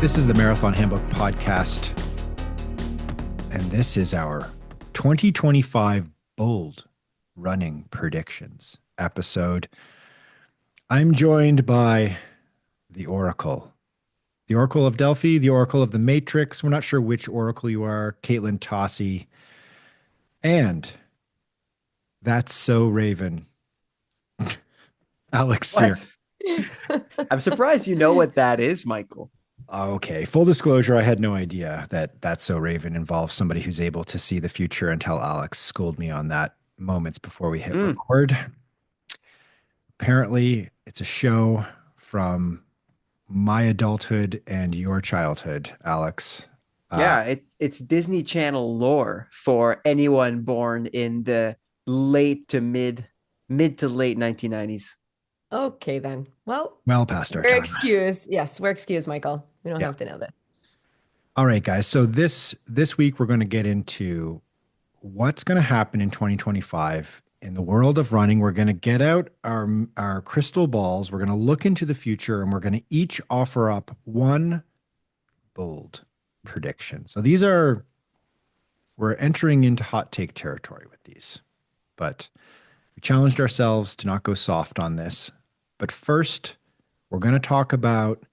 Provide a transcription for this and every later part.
This is the Marathon Handbook podcast, and this is our 2025 bold running predictions episode. I'm joined by the Oracle of Delphi, the Oracle of the Matrix. We're not sure which Oracle you are, Katelyn Tossie, and that's so Raven, Alex here. I'm surprised you know what that is, Michael. Okay, full disclosure, I had no idea that That's So Raven involves somebody who's able to see the future until Alex schooled me on that moments before we hit record. Apparently, it's a show from my adulthood and your childhood, Alex. Yeah, it's Disney Channel lore for anyone born in the mid to late 1990s. Okay, then. Well, Past our we're time. excused. Yes, we're excused, Michael. We don't have to know this. All right, guys. So this week we're going to get into what's going to happen in 2025 in the world of running. We're going to get out our crystal balls. We're going to look into the future, and we're going to each offer up one bold prediction. So we're entering into hot take territory with these, but we challenged ourselves to not go soft on this. But first, we're going to talk about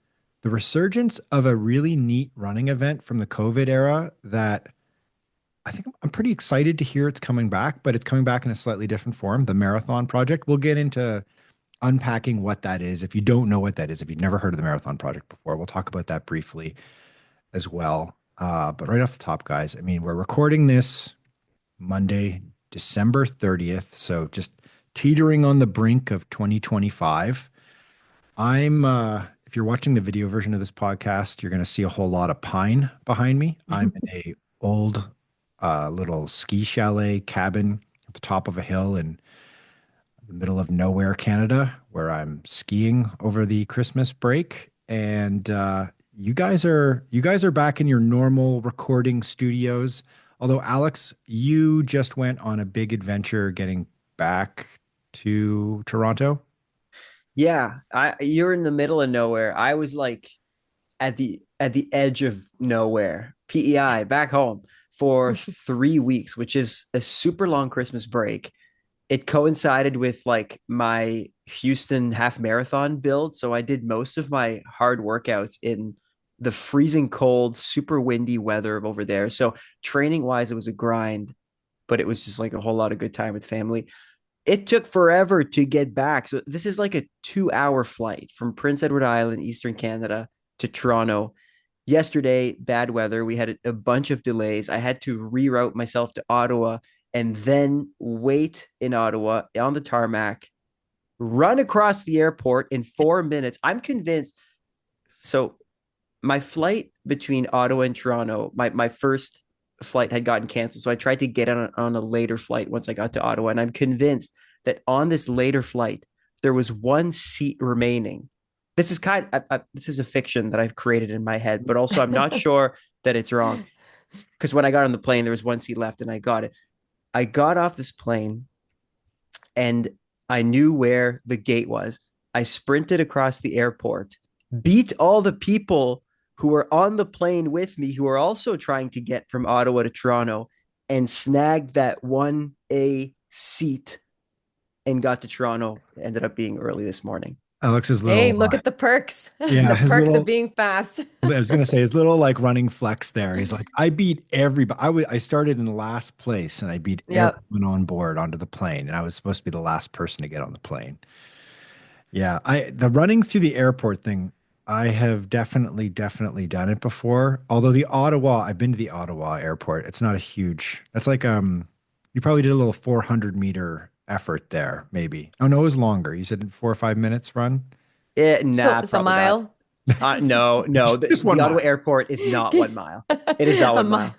the resurgence of a really neat running event from the COVID era that I think I'm pretty excited to hear it's coming back, but it's coming back in a slightly different form, the Marathon Project. We'll get into unpacking what that is. If you don't know what that is, if you've never heard of the Marathon Project before, we'll talk about that briefly as well. But right off the top, guys, I mean, we're recording this Monday, December 30th. So just teetering on the brink of 2025. If you're watching the video version of this podcast, you're going to see a whole lot of pine behind me. I'm in a old little ski chalet cabin at the top of a hill in the middle of nowhere, Canada, where I'm skiing over the Christmas break. And you guys are back in your normal recording studios. Although, Alex, you just went on a big adventure getting back to Toronto. Yeah, you're in the middle of nowhere. I was like at the edge of nowhere. PEI back home for 3 weeks, which is a super long Christmas break. It coincided with like my Houston half marathon build, so I did most of my hard workouts in the freezing cold, super windy weather over there. So training wise, it was a grind, but it was just like a whole lot of good time with family. It took forever to get back. So this is like a 2-hour flight from Prince Edward Island, Eastern Canada to Toronto. Yesterday, bad weather. We had a bunch of delays. I had to reroute myself to Ottawa and then wait in Ottawa on the tarmac, run across the airport in 4 minutes. I'm convinced. So my flight between Ottawa and Toronto, my first flight had gotten canceled. So I tried to get on a later flight once I got to Ottawa. And I'm convinced that on this later flight, there was one seat remaining. This is this is a fiction that I've created in my head, but also I'm not sure that it's wrong. Because when I got on the plane, there was one seat left and I got it. I got off this plane and I knew where the gate was. I sprinted across the airport, beat all the people who were on the plane with me, who are also trying to get from Ottawa to Toronto, and snagged that 1A seat and got to Toronto. Ended up being early this morning. Alex's little. Hey, look at the perks. Yeah, the perks of being fast. I was going to say his little like running flex there. He's like, I beat everybody. I started in last place and I beat everyone on board onto the plane. And I was supposed to be the last person to get on the plane. Yeah, the running through the airport thing, I have definitely done it before. Although I've been to the Ottawa airport. It's not a huge, that's like, you probably did a little 400-meter effort there, maybe. Oh, no, it was longer. You said 4 or 5 minutes run? It's a mile. No. The Ottawa airport is not 1 mile. It is not 1 mile.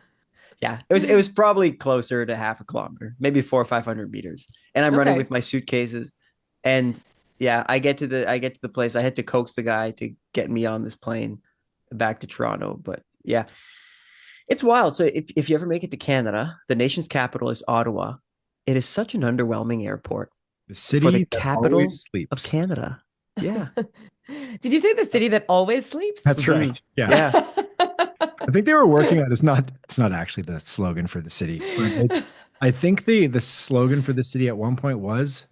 Yeah, it was probably closer to half a kilometer, maybe 400 or 500 meters. And I'm running with my suitcases. And yeah, I get to the place. I had to coax the guy to get me on this plane back to Toronto. But yeah, it's wild. So if you ever make it to Canada, the nation's capital is Ottawa. It is such an underwhelming airport. The city for the capital of Canada. Yeah. Did you say the city that always sleeps? That's Mhm. right. Yeah. Yeah. I think they were working on it's not actually the slogan for the city, but I think the slogan for the city at one point was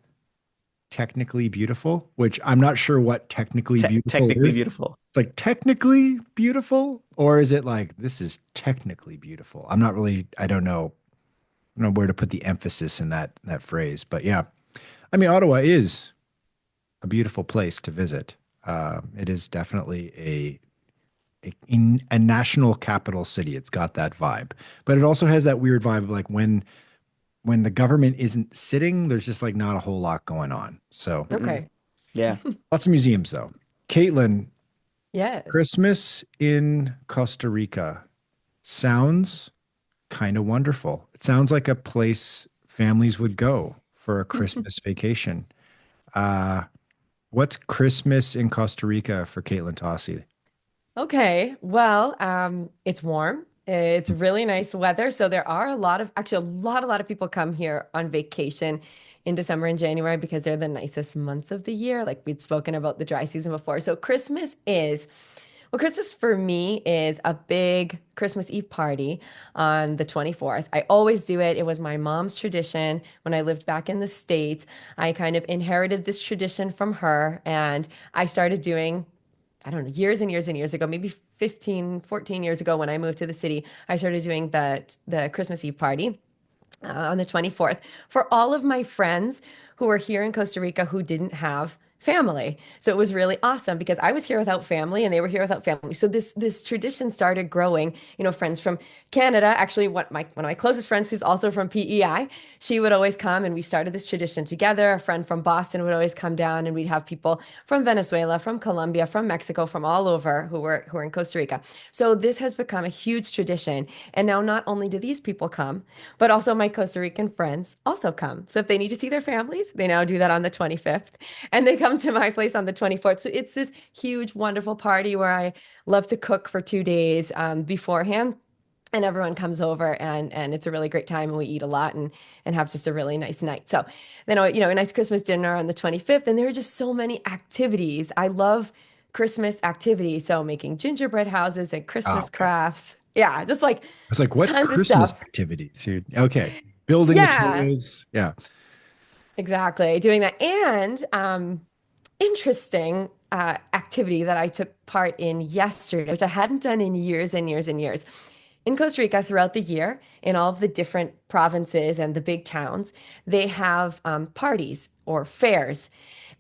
technically beautiful, which I'm not sure what technically beautiful Technically is. beautiful. Like technically beautiful, or is it like this is technically beautiful? I don't know. I don't know where to put the emphasis in that phrase, but yeah. I mean, Ottawa is a beautiful place to visit. It is definitely a national capital city. It's got that vibe, but it also has that weird vibe of like when the government isn't sitting, there's just like not a whole lot going on. So Mm-mm. Okay. Yeah. lots of museums though. Caitlin, Yes. Christmas in Costa Rica sounds kind of wonderful. It sounds like a place families would go for a Christmas vacation. Uh, what's Christmas in Costa Rica for Caitlin Tossi? Okay. Well, it's warm. It's really nice weather. So there are actually a lot of people come here on vacation in December and January because they're the nicest months of the year. Like we'd spoken about the dry season before. So Christmas for me is a big Christmas Eve party on the 24th. I always do it. It was my mom's tradition when I lived back in the States. I kind of inherited this tradition from her, and I started doing, I don't know, years and years and years ago, maybe 15, 14 years ago when I moved to the city, I started doing the Christmas Eve party on the 24th for all of my friends who were here in Costa Rica who didn't have family. So it was really awesome because I was here without family and they were here without family. So this tradition started growing. You know, friends from Canada, actually one of my closest friends who's also from PEI, she would always come and we started this tradition together. A friend from Boston would always come down and we'd have people from Venezuela, from Colombia, from Mexico, from all over who were in Costa Rica. So this has become a huge tradition. And now not only do these people come, but also my Costa Rican friends also come. So if they need to see their families, they now do that on the 25th. And they come to my place on the 24th. So it's this huge, wonderful party where I love to cook for 2 days beforehand. And everyone comes over and it's a really great time and we eat a lot and have just a really nice night. So then a nice Christmas dinner on the 25th. And there are just so many activities. I love Christmas activities. So making gingerbread houses and Oh, Christmas okay. crafts. Yeah, just like It's like, what's tons of Christmas stuff. activities, dude? Okay. Building the Yeah, toys. Yeah. exactly. Doing that. And interesting activity that I took part in yesterday, which I hadn't done in years and years and years. In Costa Rica, throughout the year, in all of the different provinces and the big towns, they have parties or fairs.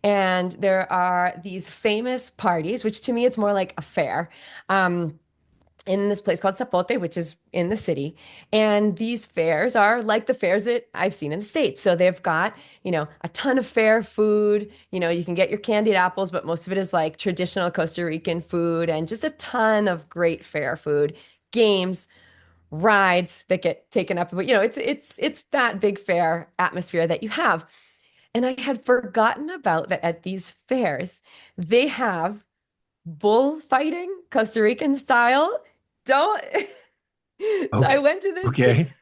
And there are these famous parties, which to me, it's more like a fair. Um, in this place called Zapote, which is in the city. And these fairs are like the fairs that I've seen in the States. So they've got, a ton of fair food. You can get your candied apples, but most of it is like traditional Costa Rican food and just a ton of great fair food, games, rides that get taken up. But it's that big fair atmosphere that you have. And I had forgotten about that at these fairs, they have bullfighting, Costa Rican style. Don't. So Okay. Okay.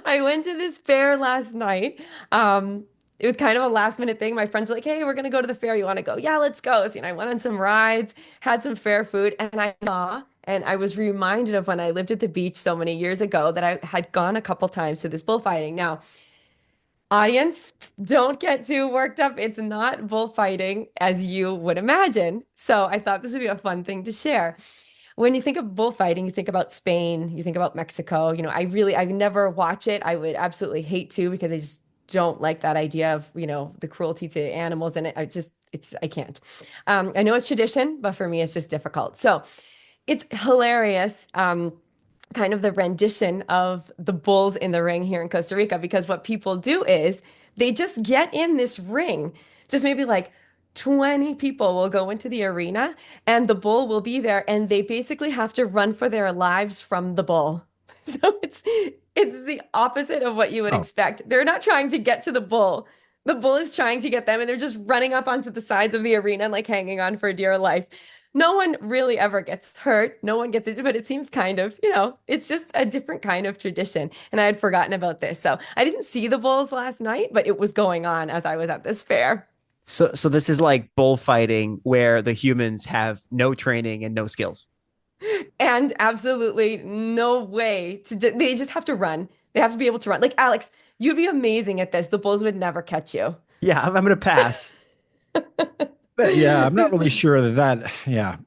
I went to this fair last night. It was kind of a last minute thing. My friends were like, "Hey, we're gonna go to the fair. You want to go?" Yeah, let's go. So, I went on some rides, had some fair food, and I saw and I was reminded of when I lived at the beach so many years ago that I had gone a couple times to this bullfighting. Now, audience, don't get too worked up. It's not bullfighting as you would imagine. So I thought this would be a fun thing to share. When you think of bullfighting, you think about Spain, you think about Mexico. I never watch it. I would absolutely hate to because I just don't like that idea of, the cruelty to animals. And I can't. I know it's tradition, but for me, it's just difficult. So it's hilarious. Kind of the rendition of the bulls in the ring here in Costa Rica because what people do is they just get in this ring, just maybe like 20 people will go into the arena and the bull will be there and they basically have to run for their lives from the bull. So it's the opposite of what you would Oh, expect. They're not trying to get to the bull. The bull is trying to get them and they're just running up onto the sides of the arena and like hanging on for dear life. No one really ever gets hurt. No one gets it, but it seems kind of, it's just a different kind of tradition. And I had forgotten about this. So I didn't see the bulls last night, but it was going on as I was at this fair. So this is like bullfighting where the humans have no training and no skills. And absolutely no way they just have to run. They have to be able to run. Like Alex, you'd be amazing at this. The bulls would never catch you. Yeah, I'm gonna pass. But yeah, I'm not This- really sure yeah.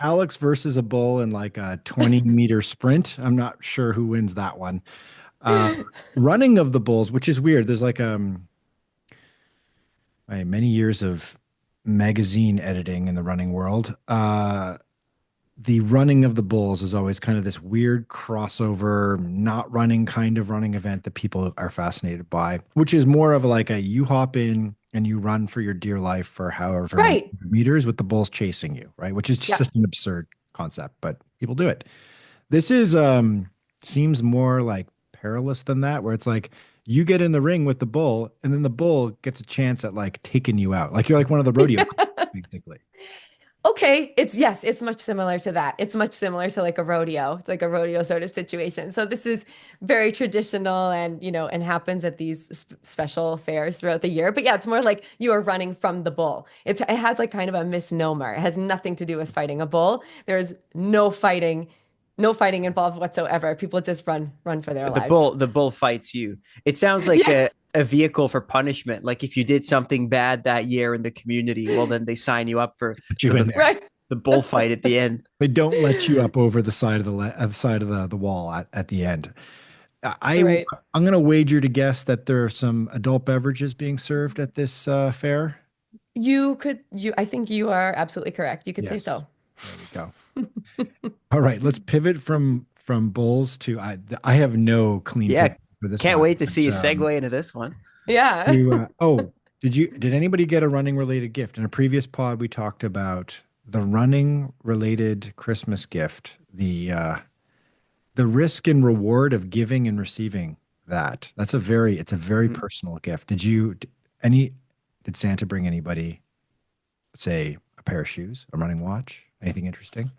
Alex versus a bull in like a 20-meter sprint. I'm not sure who wins that one. Uh, Running of the bulls, which is weird. There's like many years of magazine editing in the running world. The running of the bulls is always kind of this weird crossover, not running kind of running event that people are fascinated by, which is more of like a you hop in and you run for your dear life for however many Right. meters with the bulls chasing you, right? Which is just Yeah. such an absurd concept, but people do it. This is seems more like perilous than that, where it's like you get in the ring with the bull, and then the bull gets a chance at like taking you out. Like you're like one of the rodeo queens, basically. Okay, yes, it's much similar to that. It's much similar to like a rodeo. It's like a rodeo sort of situation. So this is very traditional and, and happens at these special fairs throughout the year. But yeah, it's more like you are running from the bull. It has like kind of a misnomer. It has nothing to do with fighting a bull. There's no fighting involved whatsoever. People just run for their lives. The bull fights you. It sounds like Yeah, a vehicle for punishment. Like if you did something bad that year in the community, well, then they sign you up Put for you in there. right. the bullfight at the end. They don't let you up over the side of the side of the wall at the end. I Right. I'm gonna wager to guess that there are some adult beverages being served at this fair. I think you are absolutely correct. You could say Yes, so. there we go. All right, let's pivot from bulls to I have no clean Yeah, picture for this can't one. wait to see you But, segue into this one. Yeah. you, did anybody get a running related gift? In a previous pod, we talked about the running related Christmas gift, the risk and reward of giving and receiving that. It's a very Mhm. personal gift. Any, did Santa bring anybody, say, a pair of shoes, a running watch, anything interesting?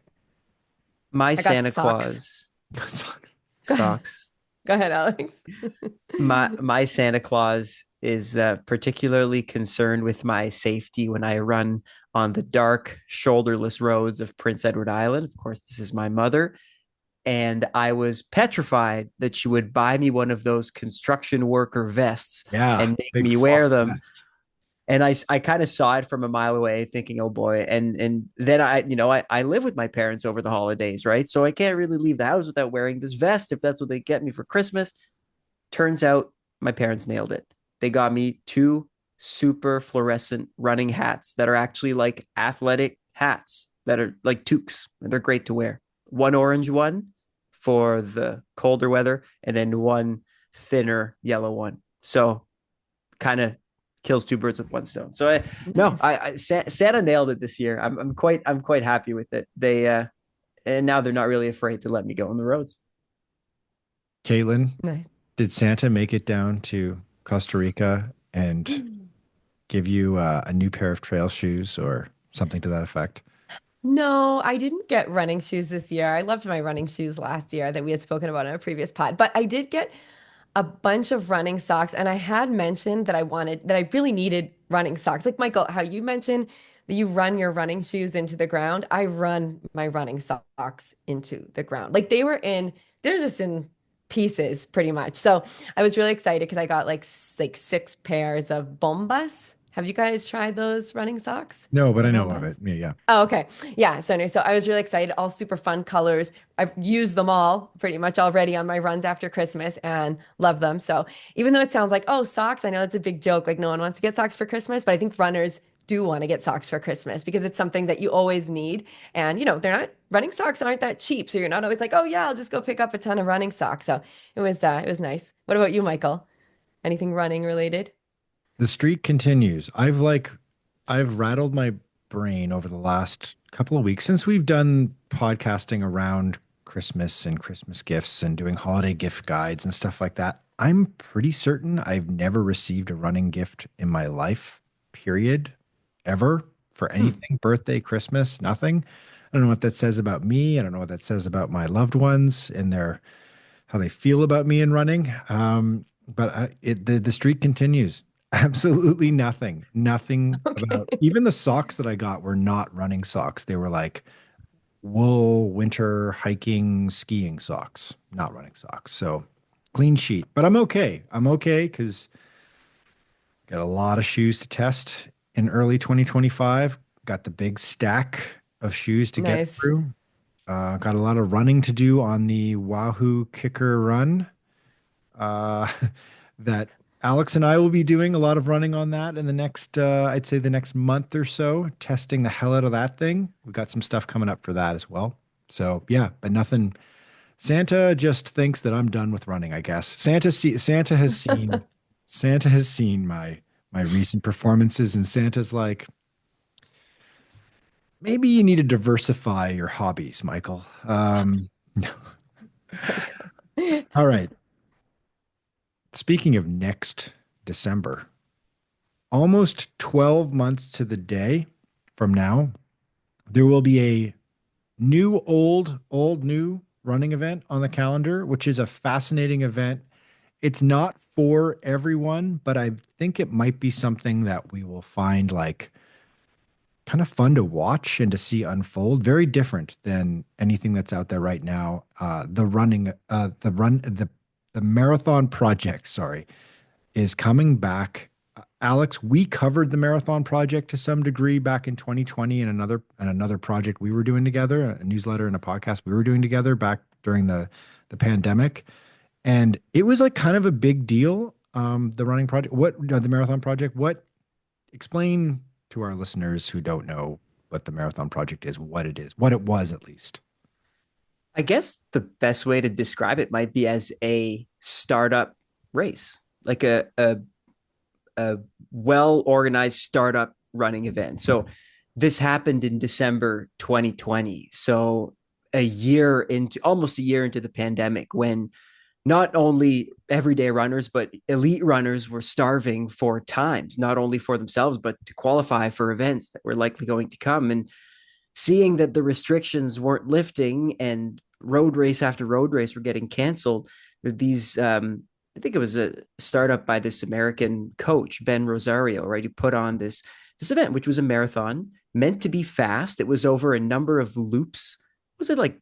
My I got Santa socks. Claus Good socks. Go ahead. socks. Go ahead, Alex. My Santa Claus is particularly concerned with my safety when I run on the dark, shoulderless roads of Prince Edward Island. Of course, this is my mother, and I was petrified that she would buy me one of those construction worker vests Yeah, and make big me floppy wear them. vest. And I kind of saw it from a mile away, thinking, "Oh boy!" And then I live with my parents over the holidays, right? So I can't really leave the house without wearing this vest if that's what they get me for Christmas. Turns out my parents nailed it. They got me two super fluorescent running hats that are actually like athletic hats that are like toques. And they're great to wear. One orange one for the colder weather, and then one thinner yellow one. So kind of kills two birds with one stone. So no, Nice. Santa nailed it this year. I'm quite happy with it. They and now they're not really afraid to let me go on the roads. Caitlin, Nice. did Santa make it down to Costa Rica and give you a new pair of trail shoes or something to that effect? No, I didn't get running shoes this year. I loved my running shoes last year that we had spoken about in a previous pod, but I did get a bunch of running socks. And I had mentioned that I really needed running socks. Like Michael, how you mentioned that you run your running shoes into the ground. I run my running socks into the ground. They're just in pieces pretty much. So I was really excited because I got like six pairs of bombas. Have you guys tried those running socks? No, but The I know of bombas? it. Yeah, yeah. Oh, okay. Yeah. So anyway, so I was really excited. All super fun colors. I've used them all pretty much already on my runs after Christmas and love them. So even though it sounds like, oh, socks, I know it's a big joke. Like no one wants to get socks for Christmas, but I think runners do want to get socks for Christmas because it's something that you always need. And they're not running socks aren't that cheap. So you're not always like, oh yeah, I'll just go pick up a ton of running socks. So it was nice. What about you, Michael? Anything running related? The streak continues. I've rattled my brain over the last couple of weeks since we've done podcasting around Christmas and Christmas gifts and doing holiday gift guides and stuff like that. I'm pretty certain I've never received a running gift in my life, period, ever, for Hmm. anything, birthday, Christmas, nothing. I don't know what that says about me. I don't know what that says about my loved ones and how they feel about me in running. But the streak continues. Absolutely nothing. Nothing about Okay. even the socks that I got were not running socks. They were like wool winter hiking skiing socks, not running socks. So clean sheet. But I'm okay. I'm okay because got a lot of shoes to test in early 2025. Got the big stack of shoes to get Nice. through. Got a lot of running to do on the Wahoo Kicker run. Uh, that Alex and I will be doing a lot of running on that in the next, I'd say the next month or so, testing the hell out of that thing. We've got some stuff coming up for that as well. So yeah, but nothing. Santa just thinks that I'm done with running, I guess. Santa has seen my recent performances, and Santa's like, maybe you need to diversify your hobbies, Michael. Michael. All right. Speaking of next December, almost 12 months to the day from now, there will be a new, new running event on the calendar, which is a fascinating event. It's not for everyone, but I think it might be something that we will find like kind of fun to watch and to see unfold. Very different than anything that's out there right now. The marathon project, sorry, is coming back. Alex, we covered the marathon project to some degree back in 2020 and another project we were doing together, a newsletter and a podcast we were doing together back during the pandemic. And it was like kind of a big deal. The running project, the marathon project, what explain to our listeners who don't know what the marathon project is, what it was at least. I guess the best way to describe it might be as a startup race, like a well organized startup running event. So this happened in December 2020. So almost a year into the pandemic, when not only everyday runners, but elite runners were starving for times, not only for themselves, but to qualify for events that were likely going to come. And seeing that the restrictions weren't lifting and road race after road race were getting canceled, these, I think it was a startup by this American coach, Ben Rosario, right? He put on this event, which was a marathon meant to be fast. It was over a number of loops. Was it like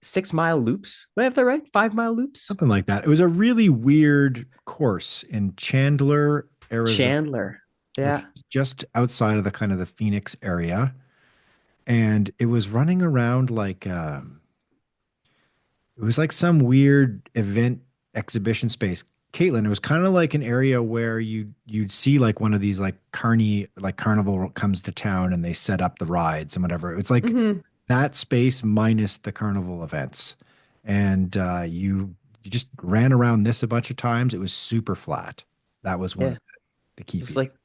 6 mile loops? Do I have that right? 5 mile loops? Something like that. It was a really weird course in Chandler, Arizona, Chandler. which Yeah. is just outside of the kind of the Phoenix area. And it was running around like it was like some weird event exhibition space. Caitlin, it was kind of like an area where you'd see like one of these like carnival comes to town and they set up the rides and whatever. It's like Hmm. that space minus the carnival events. And you just ran around this a bunch of times. It was super flat. That was one of Yeah. the key It's features. like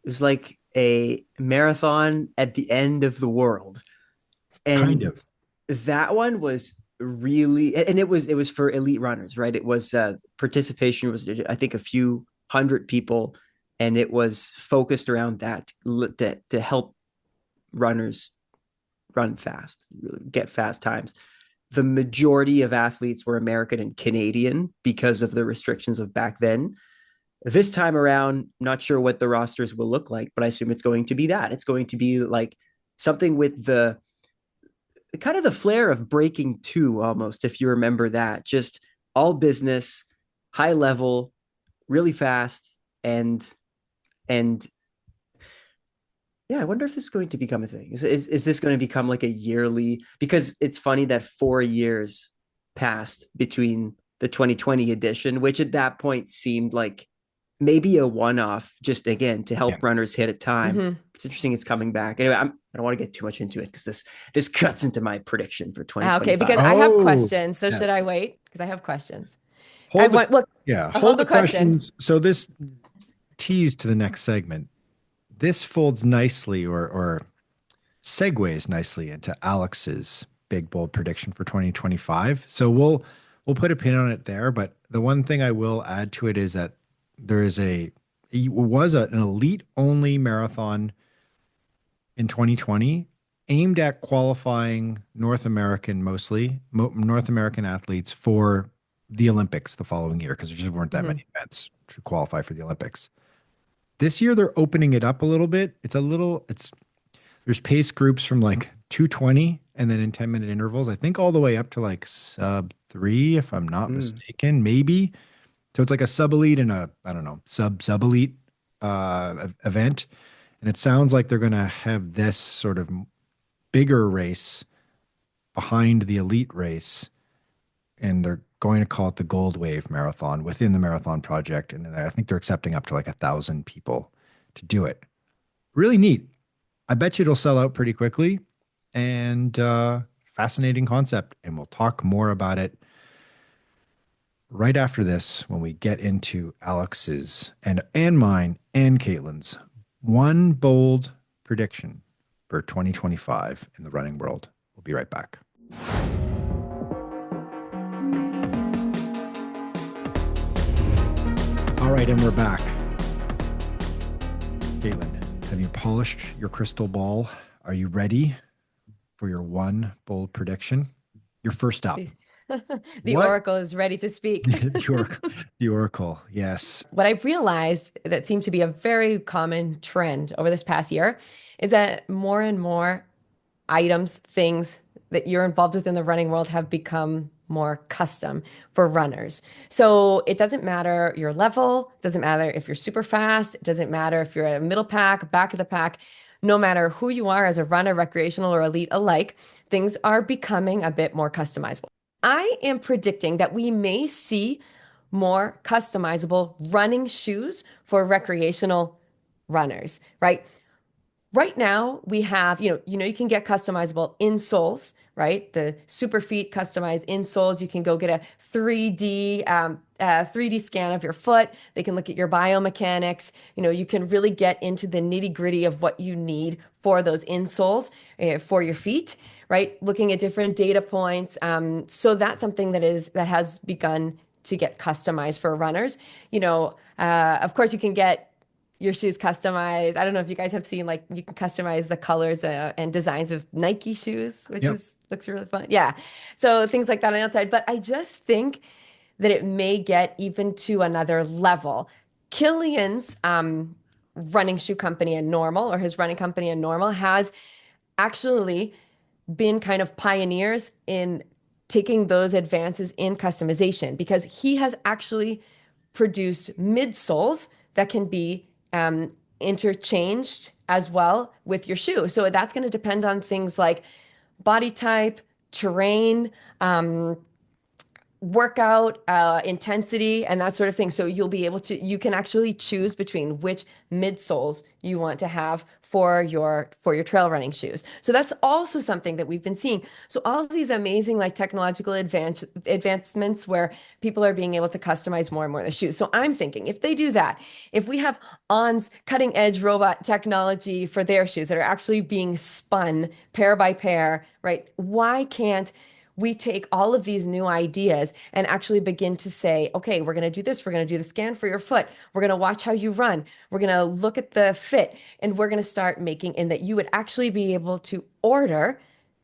it's like a marathon at the end of the world. Kind And of. that one was really, and it was for elite runners, right? It was participation was, I think, a few hundred people, and it was focused around that to help runners run fast, get fast times. The majority of athletes were American and Canadian because of the restrictions of back then. This time around, not sure what the rosters will look like, but I assume it's going to be that. It's going to be like something with the kind of the flair of Breaking Two, almost, if you remember that. Just all business, high level, really fast, and yeah, I wonder if this is going to become a thing. Is this going to become like a yearly? Because it's funny that 4 years passed between the 2020 edition, which at that point seemed like maybe a one-off, just again to Yeah. help runners hit a time. Hmm. It's interesting it's coming back. Anyway, I don't want to get too much into it because this cuts into my prediction for Okay, because 2025. I have Oh, questions. So should yes. I wait? Because I have questions. I have Hold the one. Well, yeah, I'll hold hold the the question. questions. So this tease to the next segment. This folds nicely or segues nicely into Alex's big bold prediction for 2025. So we'll put a pin on it there, but the one thing I will add to it is that there is an elite only marathon in 2020 aimed at qualifying North American athletes for the Olympics the following year because there just weren't that Hmm. many events to qualify for the Olympics. This year they're opening it up a little bit. There's pace groups from like 220 and then in 10-minute intervals. I think all the way up to like sub 3 if I'm not Mm. mistaken, maybe. So it's like a sub elite and a I don't know, sub elite event. And it sounds like they're going to have this sort of bigger race behind the elite race, and they're going to call it the Gold Wave Marathon within the Marathon Project. And I think they're accepting up to like 1,000 people to do it. Really neat. I bet you it'll sell out pretty quickly, and fascinating concept. And we'll talk more about it right after this when we get into Alex's and mine and Caitlin's one bold prediction for 2025 in the running world. We'll be right back. All right, and we're back. Caitlin, have you polished your crystal ball? Are you ready for your one bold prediction? You're first up. The What? oracle is ready to speak. The oracle, yes. What I've realized that seemed to be a very common trend over this past year is that more and more items, things that you're involved with in the running world have become more custom for runners. So it doesn't matter your level, it doesn't matter if you're super fast, it doesn't matter if you're a middle pack, back of the pack, no matter who you are as a runner, recreational or elite alike, things are becoming a bit more customizable. I am predicting that we may see more customizable running shoes for recreational runners, right? Right now we have, you can get customizable insoles, right? The super feet customized insoles. You can go get a 3D scan of your foot. They can look at your biomechanics. You can really get into the nitty gritty of what you need for those insoles for your feet, right? Looking at different data points. So that's something that has begun to get customized for runners. Of course, you can get your shoes customized. I don't know if you guys have seen like you can customize the colors and designs of Nike shoes, which Yep. is looks really fun. Yeah. So things like that on the outside. But I just think that it may get even to another level. Killian's running shoe company and Normal, or his running company and Normal, has actually been kind of pioneers in taking those advances in customization because he has actually produced midsoles that can be interchanged as well with your shoe. So that's going to depend on things like body type, terrain, workout intensity and that sort of thing. So you can actually choose between which midsoles you want to have for your trail running shoes. So that's also something that we've been seeing. So all of these amazing like technological advancements where people are being able to customize more and more of the shoes. So I'm thinking if they do that, if we have On's cutting edge robot technology for their shoes that are actually being spun pair by pair, right? Why can't we take all of these new ideas and actually begin to say, okay, we're going to do this. We're going to do the scan for your foot. We're going to watch how you run. We're going to look at the fit and we're going to start making, and that you would actually be able to order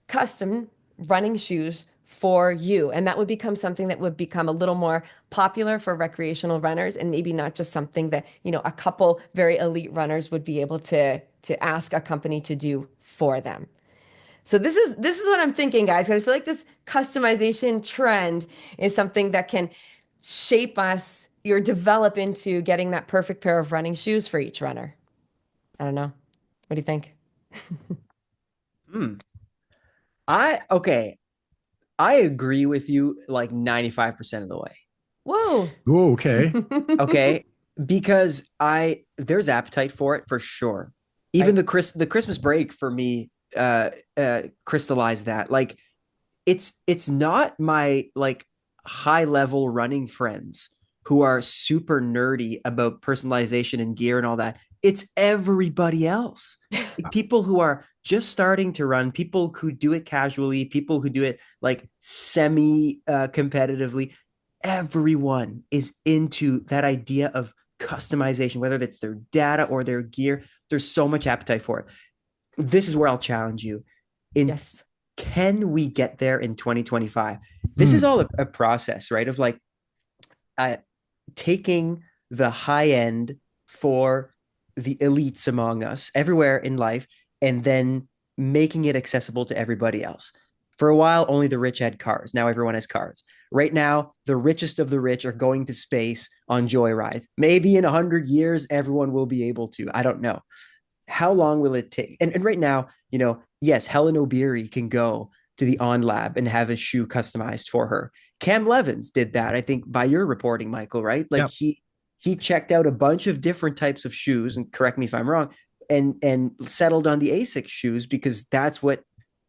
custom running shoes for you. And that would become something that would become a little more popular for recreational runners and maybe not just something that, a couple very elite runners would be able to ask a company to do for them. So this is what I'm thinking, guys. 'Cause I feel like this customization trend is something that can shape us or develop into getting that perfect pair of running shoes for each runner. I don't know. What do you think? Hmm. Okay. I agree with you like 95% of the way. Whoa. Oh, okay. Okay. Because there's appetite for it for sure. Even Right. the Christmas break for me crystallized that. Like it's not my like high level running friends who are super nerdy about personalization and gear and all that. It's everybody else. People who are just starting to run, people who do it casually, people who do it like semi competitively. Everyone is into that idea of customization, whether that's their data or their gear. There's so much appetite for it. This is where I'll challenge you. In Yes. Can we get there in 2025? This is Hmm. all a process, right? Of like uh, taking the high end for the elites among us everywhere in life and then making it accessible to everybody else. For a while, only the rich had cars. Now everyone has cars. Right now, the richest of the rich are going to space on joyrides. Maybe in 100 years, everyone will be able to. I don't know. How long will it take? And right now, yes, Helen Obiri can go to the On Lab and have a shoe customized for her. Cam Levins did that, I think, by your reporting, Michael, right? Like Yeah, he checked out a bunch of different types of shoes, and correct me if I'm wrong, and settled on the Asics shoes because that's what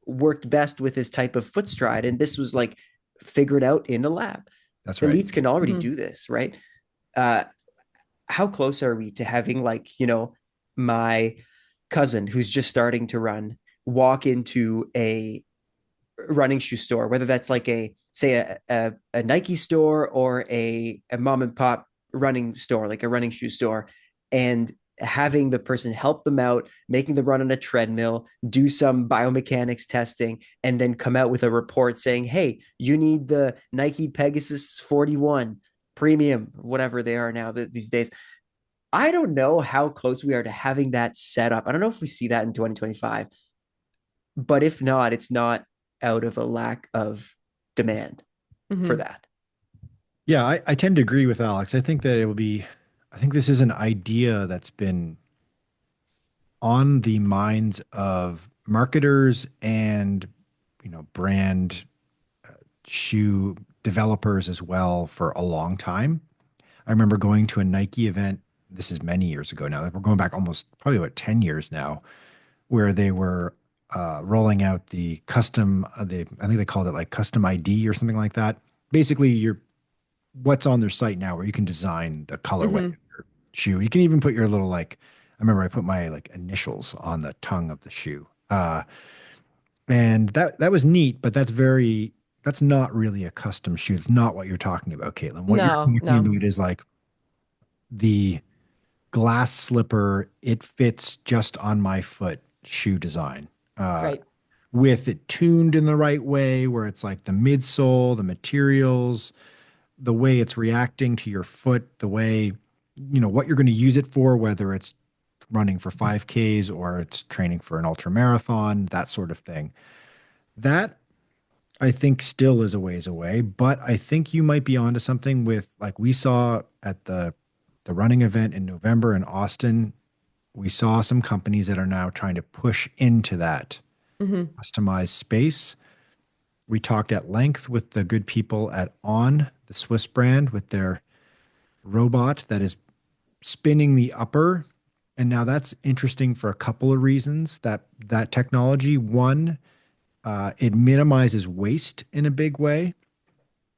worked best with his type of foot stride. And this was like figured out in a lab. that's right. Elites can already Hmm. do this, right? Uh, how close are we to having like, my cousin who's just starting to run walk into a running shoe store, whether that's like a Nike store or a mom and pop running store, like a running shoe store, and having the person help them out, making them run on a treadmill, do some biomechanics testing, and then come out with a report saying, hey, you need the Nike Pegasus 41 premium, whatever they are now these days. I don't know how close we are to having that set up. I don't know if we see that in 2025, but if not, it's not out of a lack of demand for Hmm. that. Yeah, I tend to agree with Alex. I think that it will be, I think this is an idea that's been on the minds of marketers and, brand shoe developers as well for a long time. I remember going to a Nike event. This is many years ago now. We're going back almost probably about 10 years now, where they were rolling out the custom, I think they called it like custom ID or something like that. Basically, what's on their site now where you can design the colorway Hmm. of your shoe. You can even put your little like, I remember I put my like initials on the tongue of the shoe. And that was neat, but that's not really a custom shoe. It's not what you're talking about, Caitlin. What you're No, talking no. about is like the glass slipper, it fits just on my foot shoe design. Uh, Right. with it tuned in the right way, where it's like the midsole, the materials, the way it's reacting to your foot, the way, what you're going to use it for, whether it's running for 5Ks or it's training for an ultra marathon, that sort of thing. That I think still is a ways away, but I think you might be onto something with like we saw at the running event in November in Austin. We saw some companies that are now trying to push into that Hmm. customized space. We talked at length with the good people at On, the Swiss brand, with their robot that is spinning the upper. And now that's interesting for a couple of reasons. That technology, one, it minimizes waste in a big way,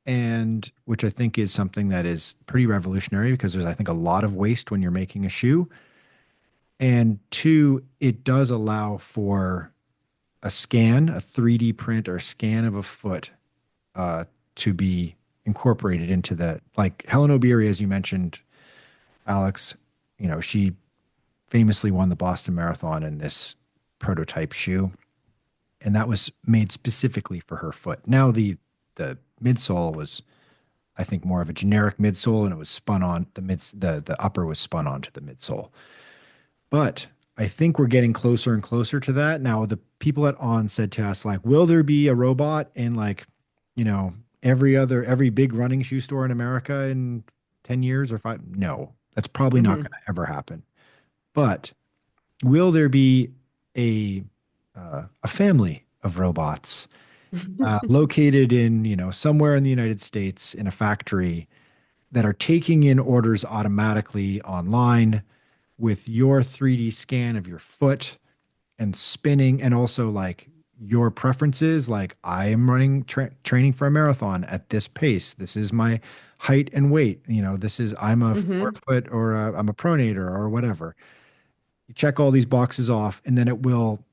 and which I think is something that is pretty revolutionary because there's, I think, a lot of waste when you're making a shoe. And two, it does allow for a scan, a 3D print or scan of a foot uh, to be incorporated into the, like Helen Obiri, as you mentioned, Alex, she famously won the Boston Marathon in this prototype shoe, and that was made specifically for her foot. Now the midsole was, I think, more of a generic midsole, and it was spun on the upper was spun onto the midsole. But I think we're getting closer and closer to that. Now, the people at On said to us, like, will there be a robot in like, you know, every big running shoe store in America in 10 years or five? No, that's probably not Hmm. going to ever happen. But will there be a a family of robots located in, somewhere in the United States in a factory that are taking in orders automatically online with your 3D scan of your foot and spinning, and also like your preferences, like I am running training for a marathon at this pace, this is my height and weight, this is, I'm a Hmm. 4 foot, or I'm a pronator or whatever. You check all these boxes off, and then it will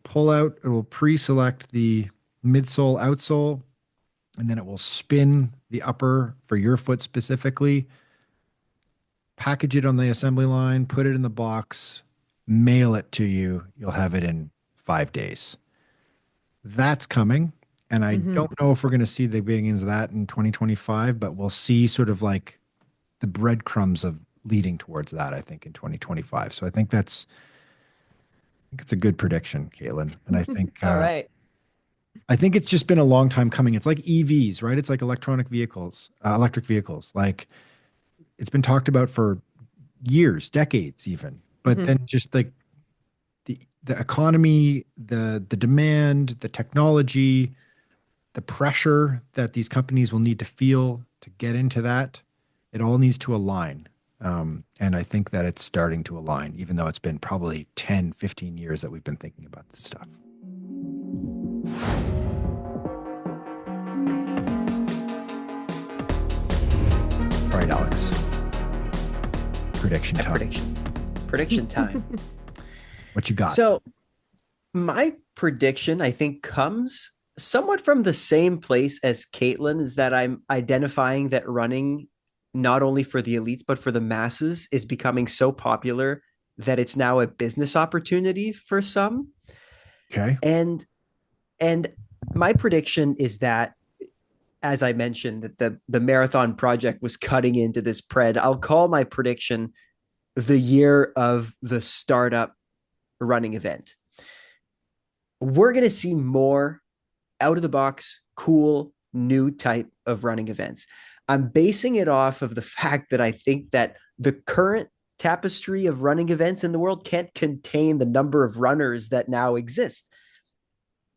pull out, it will pre-select the midsole, outsole, and then it will spin the upper for your foot specifically, package it on the assembly line, put it in the box, mail it to you. You'll have it in 5 days. That's coming. And I Hmm. don't know if we're going to see the beginnings of that in 2025, but we'll see sort of like the breadcrumbs leading towards that, I think, in 2025. So I think it's a good prediction, Caitlin. And All right. I think it's just been a long time coming. It's like EVs, right? It's like electric vehicles. Like it's been talked about for years, decades even. But Mhm. then just like the economy, the demand, the technology, the pressure that these companies will need to feel to get into that, it all needs to align. And I think that it's starting to align, even though it's been probably 10, 15 years that we've been thinking about this stuff. All right, Alex, prediction My time. prediction time. What you got? So my prediction, I think, comes somewhat from the same place as Caitlin, is that I'm identifying that running, not only for the elites, but for the masses, is becoming so popular that it's now a business opportunity for some. Okay. And and my prediction is that, as I mentioned, that the marathon project was cutting into this pred. I'll call my prediction the year of the startup running event. We're going to see more out of the box, cool, new type of running events. I'm basing it off of the fact that I think that the current tapestry of running events in the world can't contain the number of runners that now exist.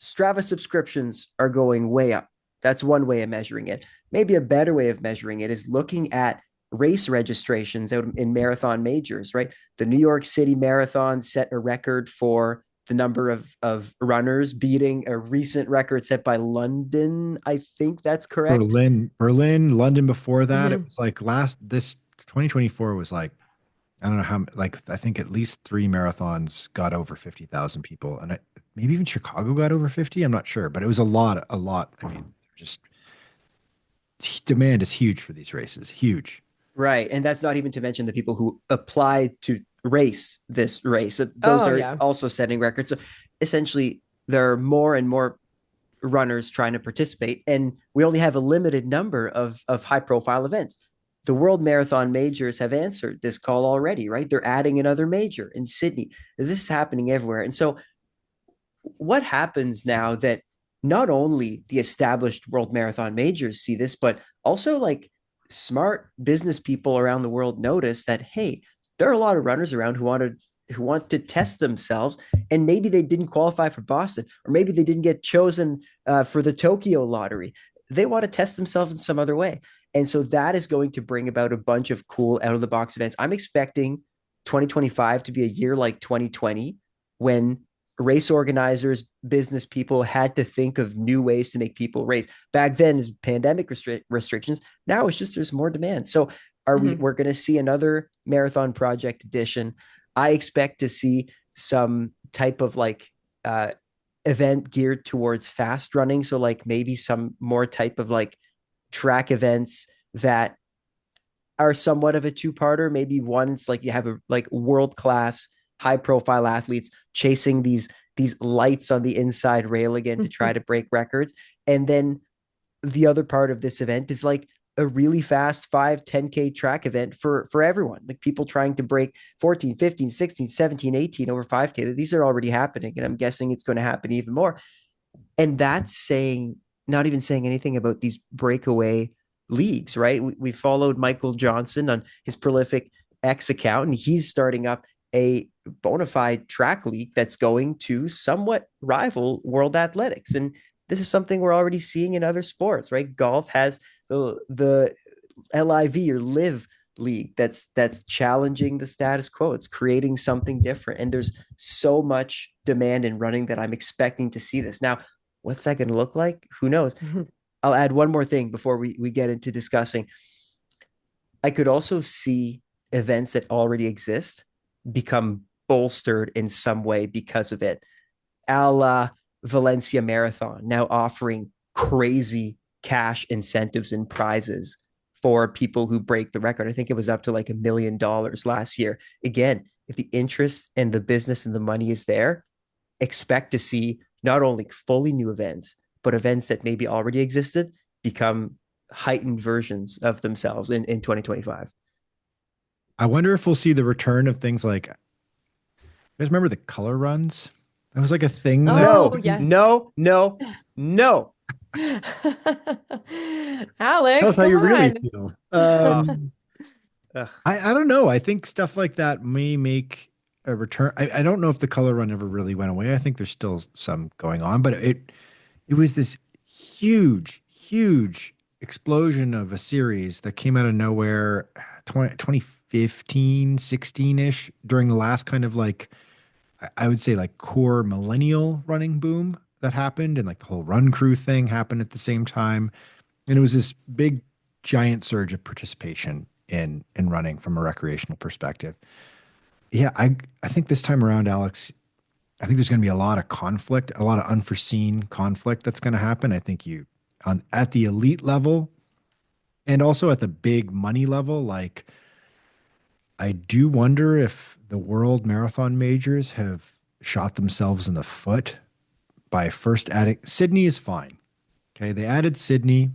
Strava subscriptions are going way up. That's one way of measuring it. Maybe a better way of measuring it is looking at race registrations out in marathon majors, right? The New York City Marathon set a record for the number of runners, beating a recent record set by London. I think that's correct. Berlin, London before that. It Mhm. was like this 2024 was like, I don't know how, like, I think at least three marathons got over 50,000 people. And maybe even Chicago got over 50. I'm not sure, but it was a lot, a lot. I mean, just demand is huge for these races, huge. Right. And that's not even to mention the people who apply to race this race. So those Oh, are yeah. also setting records. So essentially, there are more and more runners trying to participate, and we only have a limited number of high profile events. The World Marathon Majors have answered this call already, right? They're adding another major in Sydney. This is happening everywhere. And so what happens now that not only the established World Marathon Majors see this, but also like smart business people around the world notice that, hey, there are a lot of runners around who want to test themselves, and maybe they didn't qualify for Boston, or maybe they didn't get chosen for the Tokyo lottery. They want to test themselves in some other way, and so that is going to bring about a bunch of cool out of the box events. I'm expecting 2025 to be a year like 2020, when race organizers, business people had to think of new ways to make people race. Back then, is pandemic restrictions. Now it's just there's more demand. So Mhm. we're going to see another marathon project edition. I expect to see some type of like uh, event geared towards fast running. So like maybe some more type of like track events that are somewhat of a two-parter. Maybe one, it's like you have a like world-class, high-profile athletes chasing these lights on the inside rail again to try to break records. And then the other part of this event is like a really fast 5-10K track event for everyone, like people trying to break 14, 15, 16, 17, 18 over 5K. These are already happening, and I'm guessing it's going to happen even more. And that's saying, not even saying anything about these breakaway leagues, right? We followed Michael Johnson on his prolific X account, and he's starting up a bona fide track league that's going to somewhat rival world athletics. And this is something we're already seeing in other sports, right? Golf has the LIV or live league that's challenging the status quo. It's creating something different, and there's so much demand in running that I'm expecting to see this. Now, what's that going to look like? Who knows? I'll add one more thing before we get into discussing. I could also see events that already exist become bolstered in some way because of it. A la Valencia Marathon, now offering crazy cash incentives and prizes for people who break the record. I think it was up to like $1 million last year. Again, if the interest and the business and the money is there, expect to see not only fully new events, but events that maybe already existed become heightened versions of themselves in 2025. I wonder if we'll see the return of things like, you guys remember the color runs? That was like a thing that Oh, No, yeah. no, no, no. tell Alex, us how come you really on. feel. Ugh, ugh. I don't know. I think stuff like that may make a return. I don't know if the color run ever really went away. I think there's still some going on, but it was this huge explosion of a series that came out of nowhere 2015, 16-ish during the last kind of like I would say like core millennial running boom that happened and like the whole run crew thing happened at the same time. And it was this big giant surge of participation in running from a recreational perspective. Yeah, I think this time around, Alex, I think there's going to be a lot of conflict, a lot of unforeseen conflict that's going to happen. I think you on at the elite level and also at the big money level, like I do wonder if the world marathon majors have shot themselves in the foot by first adding Sydney is fine. Okay, they added Sydney.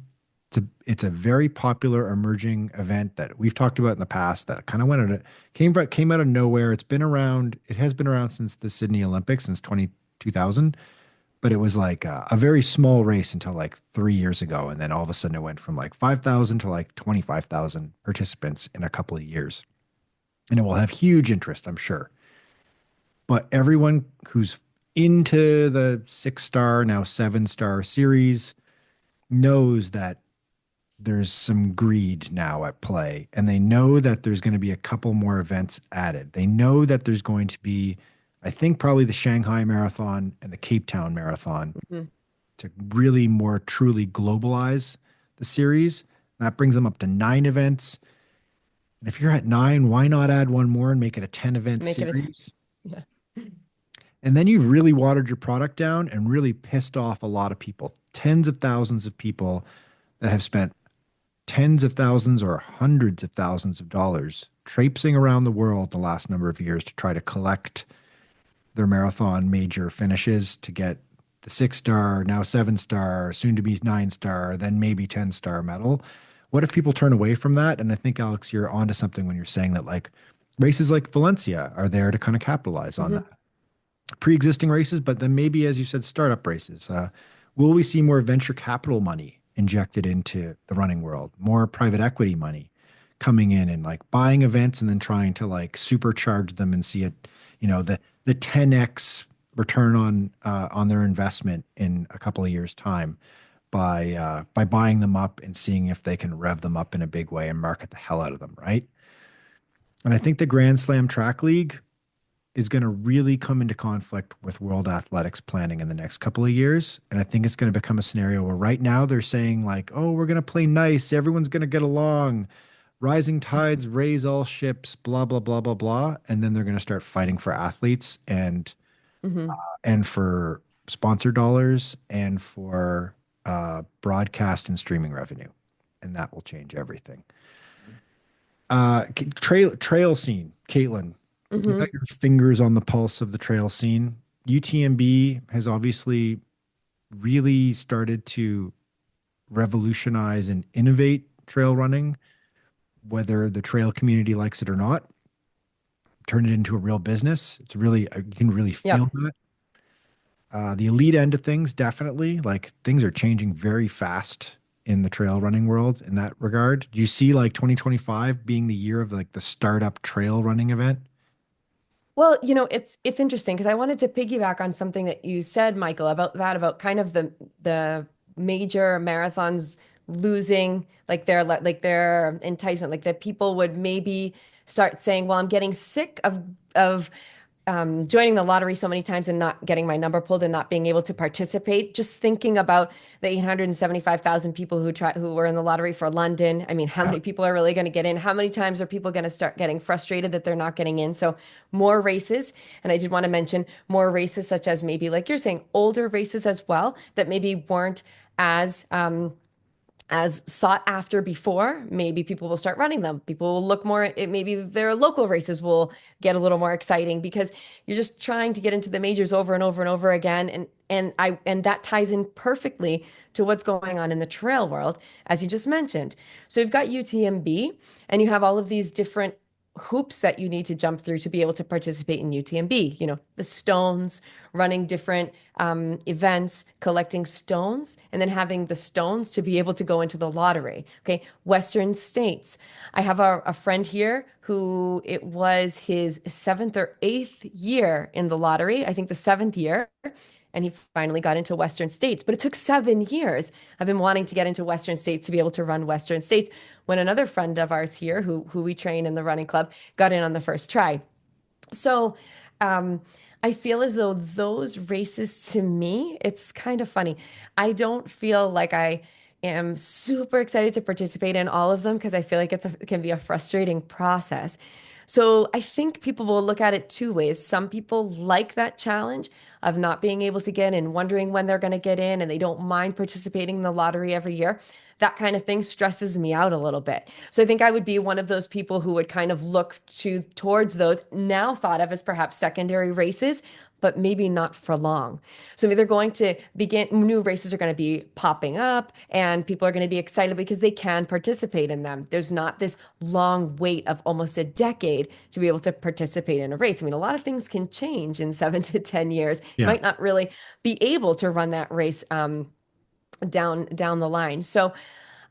It's a very popular emerging event that we've talked about in the past that kind of came out of nowhere. It's been around. It has been around since the Sydney Olympics since 2000, but it was like a very small race until like 3 years ago, and then all of a sudden it went from like 5,000 to like 25,000 participants in a couple of years, and it will have huge interest, I'm sure. But everyone who's into the 6 star now 7 star series knows that there's some greed now at play, and they know that there's going to be a couple more events added. They know that there's going to be, I think, probably the Shanghai Marathon and the Cape Town Marathon Mhm. to really more truly globalize the series. And that brings them up to 9 events. And if you're at 9, why not add one more and make it a 10 event Make it a, series? yeah. And then you've really watered your product down and really pissed off a lot of people, tens of thousands of people that have spent tens of thousands or hundreds of thousands of dollars traipsing around the world the last number of years to try to collect their marathon major finishes to get the 6 star, now 7 star, soon to be 9 star, then maybe 10 star medal. What if people turn away from that? And I think, Alex, you're onto something when you're saying that like races like Valencia are there to kind of capitalize on Mhm. that. Pre-existing races, but then maybe, as you said, startup races. Will we see more venture capital money injected into the running world, more private equity money coming in and like buying events and then trying to like supercharge them and see it, the 10x return on their investment in a couple of years' time by buying them up and seeing if they can rev them up in a big way and market the hell out of them, right? And I think the Grand Slam Track League is going to really come into conflict with world athletics planning in the next couple of years. And I think it's going to become a scenario where right now they're saying, like, oh, we're going to play nice. Everyone's going to get along. Rising tides raise all ships, blah, blah, blah, blah, blah. And then they're going to start fighting for athletes Mhm. and for sponsor dollars and for broadcast and streaming revenue. And that will change everything. Trail scene, Caitlin, you got Mhm. your fingers on the pulse of the trail scene. UTMB has obviously really started to revolutionize and innovate trail running, whether the trail community likes it or not, turn it into a real business. It's really, you can really feel Yep. that. The elite end of things, definitely, like things are changing very fast in the trail running world in that regard. Do you see like 2025 being the year of like the startup trail running event? Well, it's interesting because I wanted to piggyback on something that you said, Michael, about that, about kind of the major marathons losing like their enticement, like that people would maybe start saying, "Well, I'm getting sick of joining the lottery so many times and not getting my number pulled and not being able to participate." Just thinking about the 875,000 people who were in the lottery for London. I mean, how Yeah. many people are really going to get in? How many times are people going to start getting frustrated that they're not getting in? So more races. And I did want to mention more races, such as maybe like you're saying, older races as well, that maybe weren't as sought after before. Maybe people will start running them. People will look more at maybe their local races will get a little more exciting because you're just trying to get into the majors over and over and over again. And that ties in perfectly to what's going on in the trail world, as you just mentioned. So you've got UTMB and you have all of these different hoops that you need to jump through to be able to participate in UTMB. The stones, running different events, collecting stones, and then having the stones to be able to go into the lottery. Okay, Western states. I have a friend here who it was his seventh or eighth year in the lottery. I think the seventh year. And he finally got into Western states, but it took 7 years. I've been wanting to get into Western states to be able to run Western states when another friend of ours here, who we train in the running club, got in on the first try. So um, I feel as though those races to me, it's kind of funny. I don't feel like I am super excited to participate in all of them because I feel like it can be a frustrating process. So I think people will look at it two ways. Some people like that challenge of not being able to get in, wondering when they're going to get in, and they don't mind participating in the lottery every year. That kind of thing stresses me out a little bit. So I think I would be one of those people who would kind of look towards those now thought of as perhaps secondary races, but maybe not for long. So maybe they're going to begin, new races are going to be popping up and people are going to be excited because they can participate in them. There's not this long wait of almost a decade to be able to participate in a race. I mean, a lot of things can change in 7 to 10 years. You Yeah. might not really be able to run that race down the line. So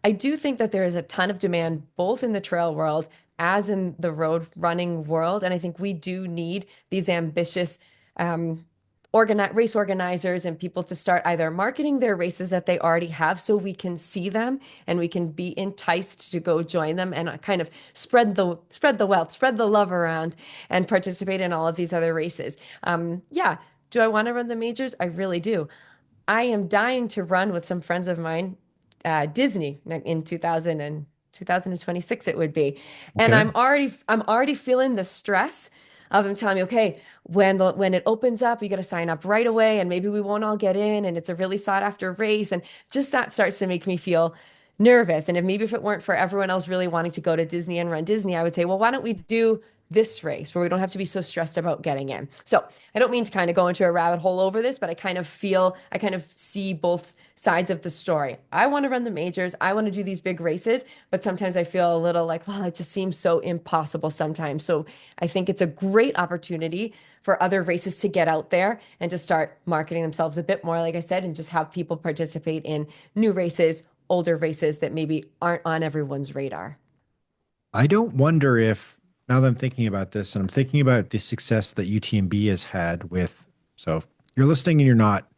I do think that there is a ton of demand both in the trail world as in the road running world. And I think we do need these ambitious um, race organizers and people to start either marketing their races that they already have so we can see them and we can be enticed to go join them and kind of spread the wealth, spread the love around and participate in all of these other races. Yeah. Do I want to run the majors? I really do. I am dying to run with some friends of mine, Disney in 2026 it would be. And Okay. I'm already feeling the stress of them telling me, okay, when it opens up, you got to sign up right away and maybe we won't all get in and it's a really sought after race and just that starts to make me feel nervous. And if it weren't for everyone else really wanting to go to Disney and run Disney, I would say, well, why don't we do this race where we don't have to be so stressed about getting in. So I don't mean to kind of go into a rabbit hole over this, but I kind of see both sides of the story. I want to run the majors. I want to do these big races, but sometimes I feel a little like, well, it just seems so impossible sometimes. So I think it's a great opportunity for other races to get out there and to start marketing themselves a bit more, like I said, and just have people participate in new races, older races that maybe aren't on everyone's radar. I don't wonder if now that I'm thinking about this and I'm thinking about the success that UTMB has had with, so if you're listening and you're not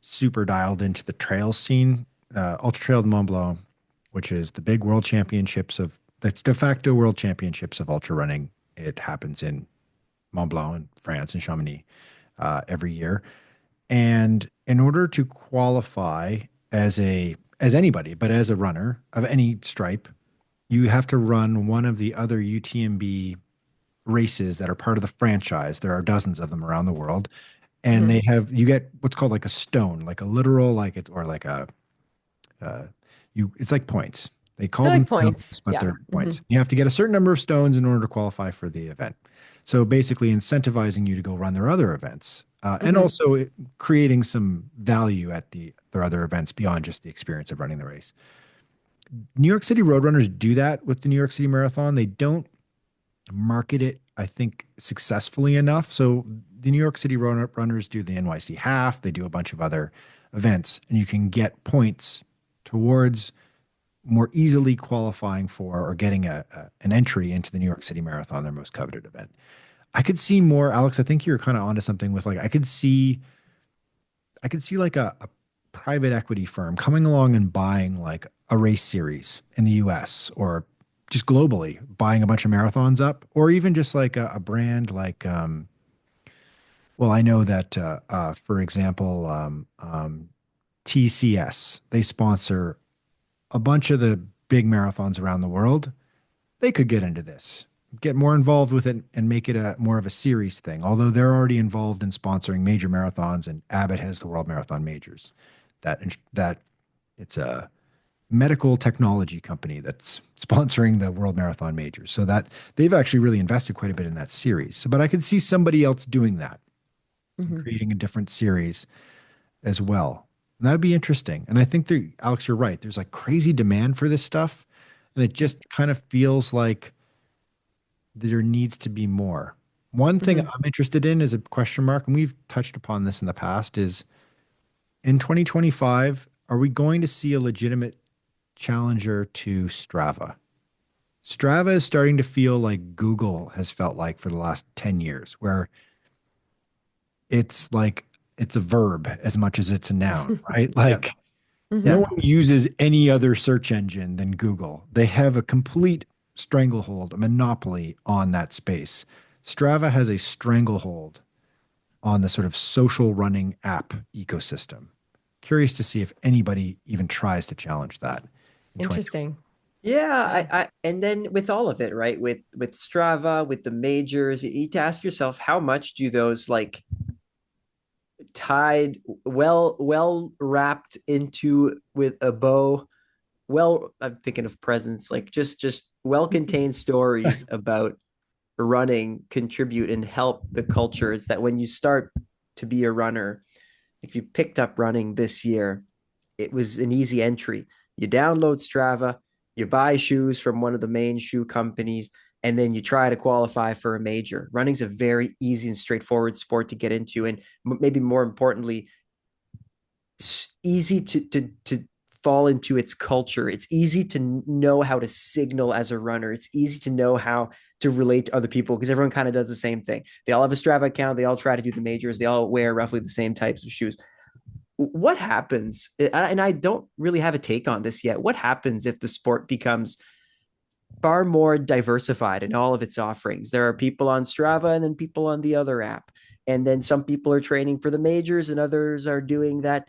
super dialed into the trail scene, Ultra Trail de Mont Blanc, which is the big world championships of the de facto world championships of ultra running. It happens in Mont Blanc in France and Chamonix every year. And in order to qualify as anybody, but as a runner of any stripe, you have to run one of the other UTMB races that are part of the franchise. There are dozens of them around the world, and Mhm. you get what's called like a stone, like a literal, like it or like a uh, it's like points. They call They're them like stones, points. but Yeah. they're Hmm. points. You have to get a certain number of stones in order to qualify for the event. So basically, incentivizing you to go run their other events, and Hmm. also creating some value at their other events beyond just the experience of running the race. New York City Roadrunners do that with the New York City Marathon. They don't market it, I think, successfully enough. So the New York City Runners do the NYC Half. They do a bunch of other events, and you can get points towards more easily qualifying for or getting an entry into the New York City Marathon, their most coveted event. I could see more, Alex. I think you're kind of onto something with like I could see like a private equity firm coming along and buying like a race series in the US or just globally buying a bunch of marathons up, or even just like a brand like, well, I know that, for example, TCS, they sponsor a bunch of the big marathons around the world. They could get into this, get more involved with it, and make it a more of a series thing. Although they're already involved in sponsoring major marathons, and Abbott has the World Marathon Majors. That it's a medical technology company that's sponsoring the World Marathon Majors. So that they've actually really invested quite a bit in that series. So, but I could see somebody else doing that and Hmm. creating a different series as well. And that would be interesting. And I think that, Alex, you're right. There's like crazy demand for this stuff. And it just kind of feels like there needs to be more. One thing Hmm. I'm interested in is a question mark, and we've touched upon this in the past, is in 2025, are we going to see a legitimate challenger to Strava? Strava is starting to feel like Google has felt like for the last 10 years, where it's like it's a verb as much as it's a noun, right? Yeah. Like no Hmm. Yeah. one uses any other search engine than Google. They have a complete stranglehold, a monopoly on that space. Strava has a stranglehold on the sort of social running app ecosystem. Curious to see if anybody even tries to challenge that in 2020. Interesting. Yeah, Yeah. and then with all of it, right? With Strava, with the majors, you need to ask yourself how much do those like tied well wrapped into with a bow, well, I'm thinking of presents, like just well-contained stories about running contribute and help the culture. Is that when you start to be a runner, if you picked up running this year, it was an easy entry. You download Strava, you buy shoes from one of the main shoe companies, and then you try to qualify for a major. Running's a very easy and straightforward sport to get into, and maybe more importantly, it's easy to fall into its culture. It's easy to know how to signal as a runner. It's easy to know how to relate to other people because everyone kind of does the same thing. They all have a Strava account. They all try to do the majors. They all wear roughly the same types of shoes. What happens? And I don't really have a take on this yet. What happens if the sport becomes far more diversified in all of its offerings? There are people on Strava and then people on the other app. And then some people are training for the majors and others are doing that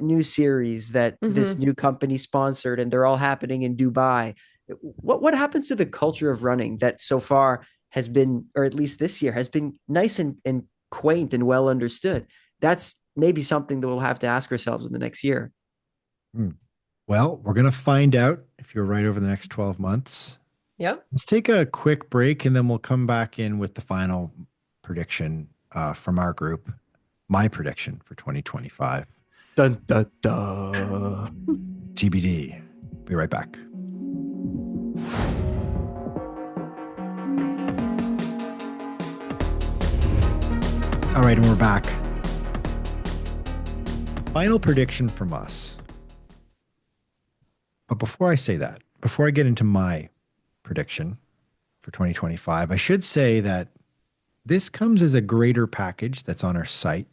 new series that this Hmm. new company sponsored and they're all happening in Dubai. What happens to the culture of running that so far has been, or at least this year, has been nice and quaint and well understood? That's maybe something that we'll have to ask ourselves in the next year. Hmm. Well, we're going to find out if you're right over the next 12 months. Yep. Let's take a quick break and then we'll come back in with the final prediction from our group. My prediction for 2025. Dun, dun, dun. TBD. Be right back. All right, and we're back. Final prediction from us. But before I say that, before I get into my prediction for 2025, I should say that this comes as a greater package that's on our site.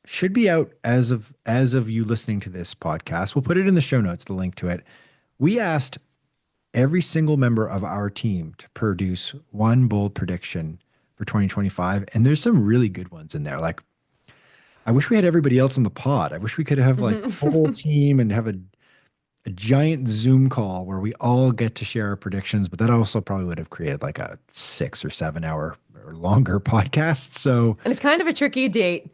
Should be out as of you listening to this podcast. We'll put it in the show notes, the link to it. We asked every single member of our team to produce one bold prediction for 2025, and there's some really good ones in there. Like I wish we had everybody else in the pod. I wish we could have like the whole Hmm. team and have a giant Zoom call where we all get to share our predictions, but that also probably would have created like a 6 or 7 hour or longer podcast. So And it's kind of a tricky date.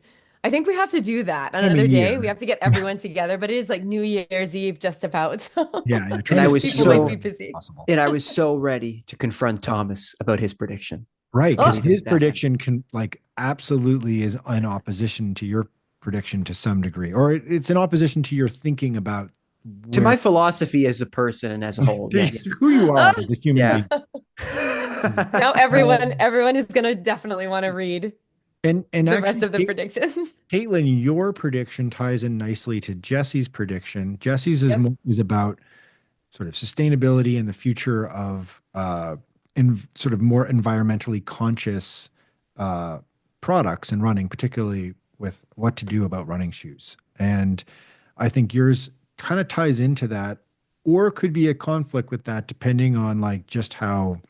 I think we have to do that on time of another day. We year. have to get everyone together, but it is like New Year's Eve just about. Yeah, yeah. So Try to people might schedule be it if busy. possible. And I was so ready to confront Thomas about his prediction. Right, Can because we Oh, make his that happen? prediction can like absolutely is in opposition to your prediction to some degree, or it's in opposition to your thinking about To where my philosophy as a person and as a whole, to yes. who you are as a human Yeah. being. now everyone Um, everyone is gonna definitely want to read and the rest actually, of the predictions. Caitlin, your prediction ties in nicely to Jesse's prediction. Jesse's is Yep. is about sort of sustainability and the future of in sort of more environmentally conscious uh, products in running, particularly with what to do about running shoes. And I think yours kind of ties into that, or could be a conflict with that, depending on like just how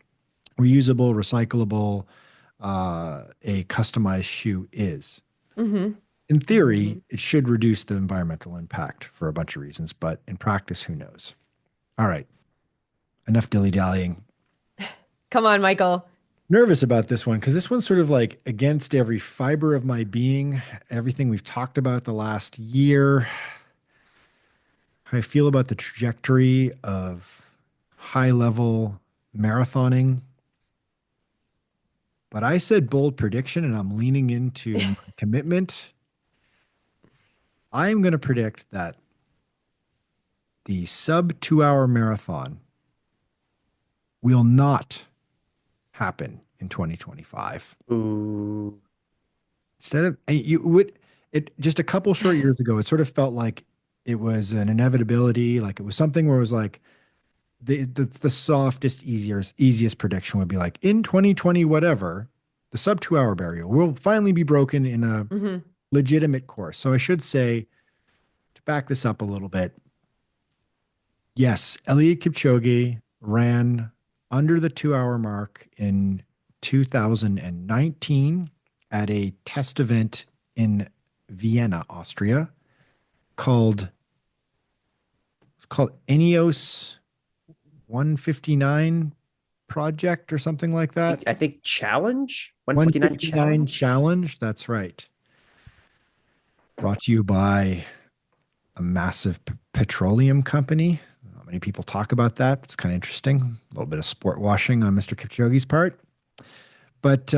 reusable, recyclable a customized shoe is. Hmm. In Hmm. theory, it should reduce the environmental impact for a bunch of reasons, but in practice, who knows? All right, enough dilly dallying. Come on, Michael. Nervous about this one because this one's sort of like against every fiber of my being, everything we've talked about the last year, how I feel about the trajectory of high level marathoning. But I said bold prediction and I'm leaning into my commitment. I am going to predict that the sub 2 hour marathon will not happen in 2025. Ooh. Instead of and you would it just a couple short years ago, it sort of felt like it was an inevitability, like it was something where it was like the softest, easiest prediction would be like in 2020, whatever, the sub 2 hour barrier will finally be broken in a Hmm. legitimate course. So I should say, to back this up a little bit, yes, Eliud Kipchoge ran under the 2 hour mark in 2019 at a test event in Vienna, Austria, called it's called Ineos 159 project or something like that. I think challenge 159 159 challenge. challenge. That's right. Brought to you by a massive petroleum company. Not many people talk about that. It's kind of interesting. A little bit of sport washing on Mr. Kipchoge's part, but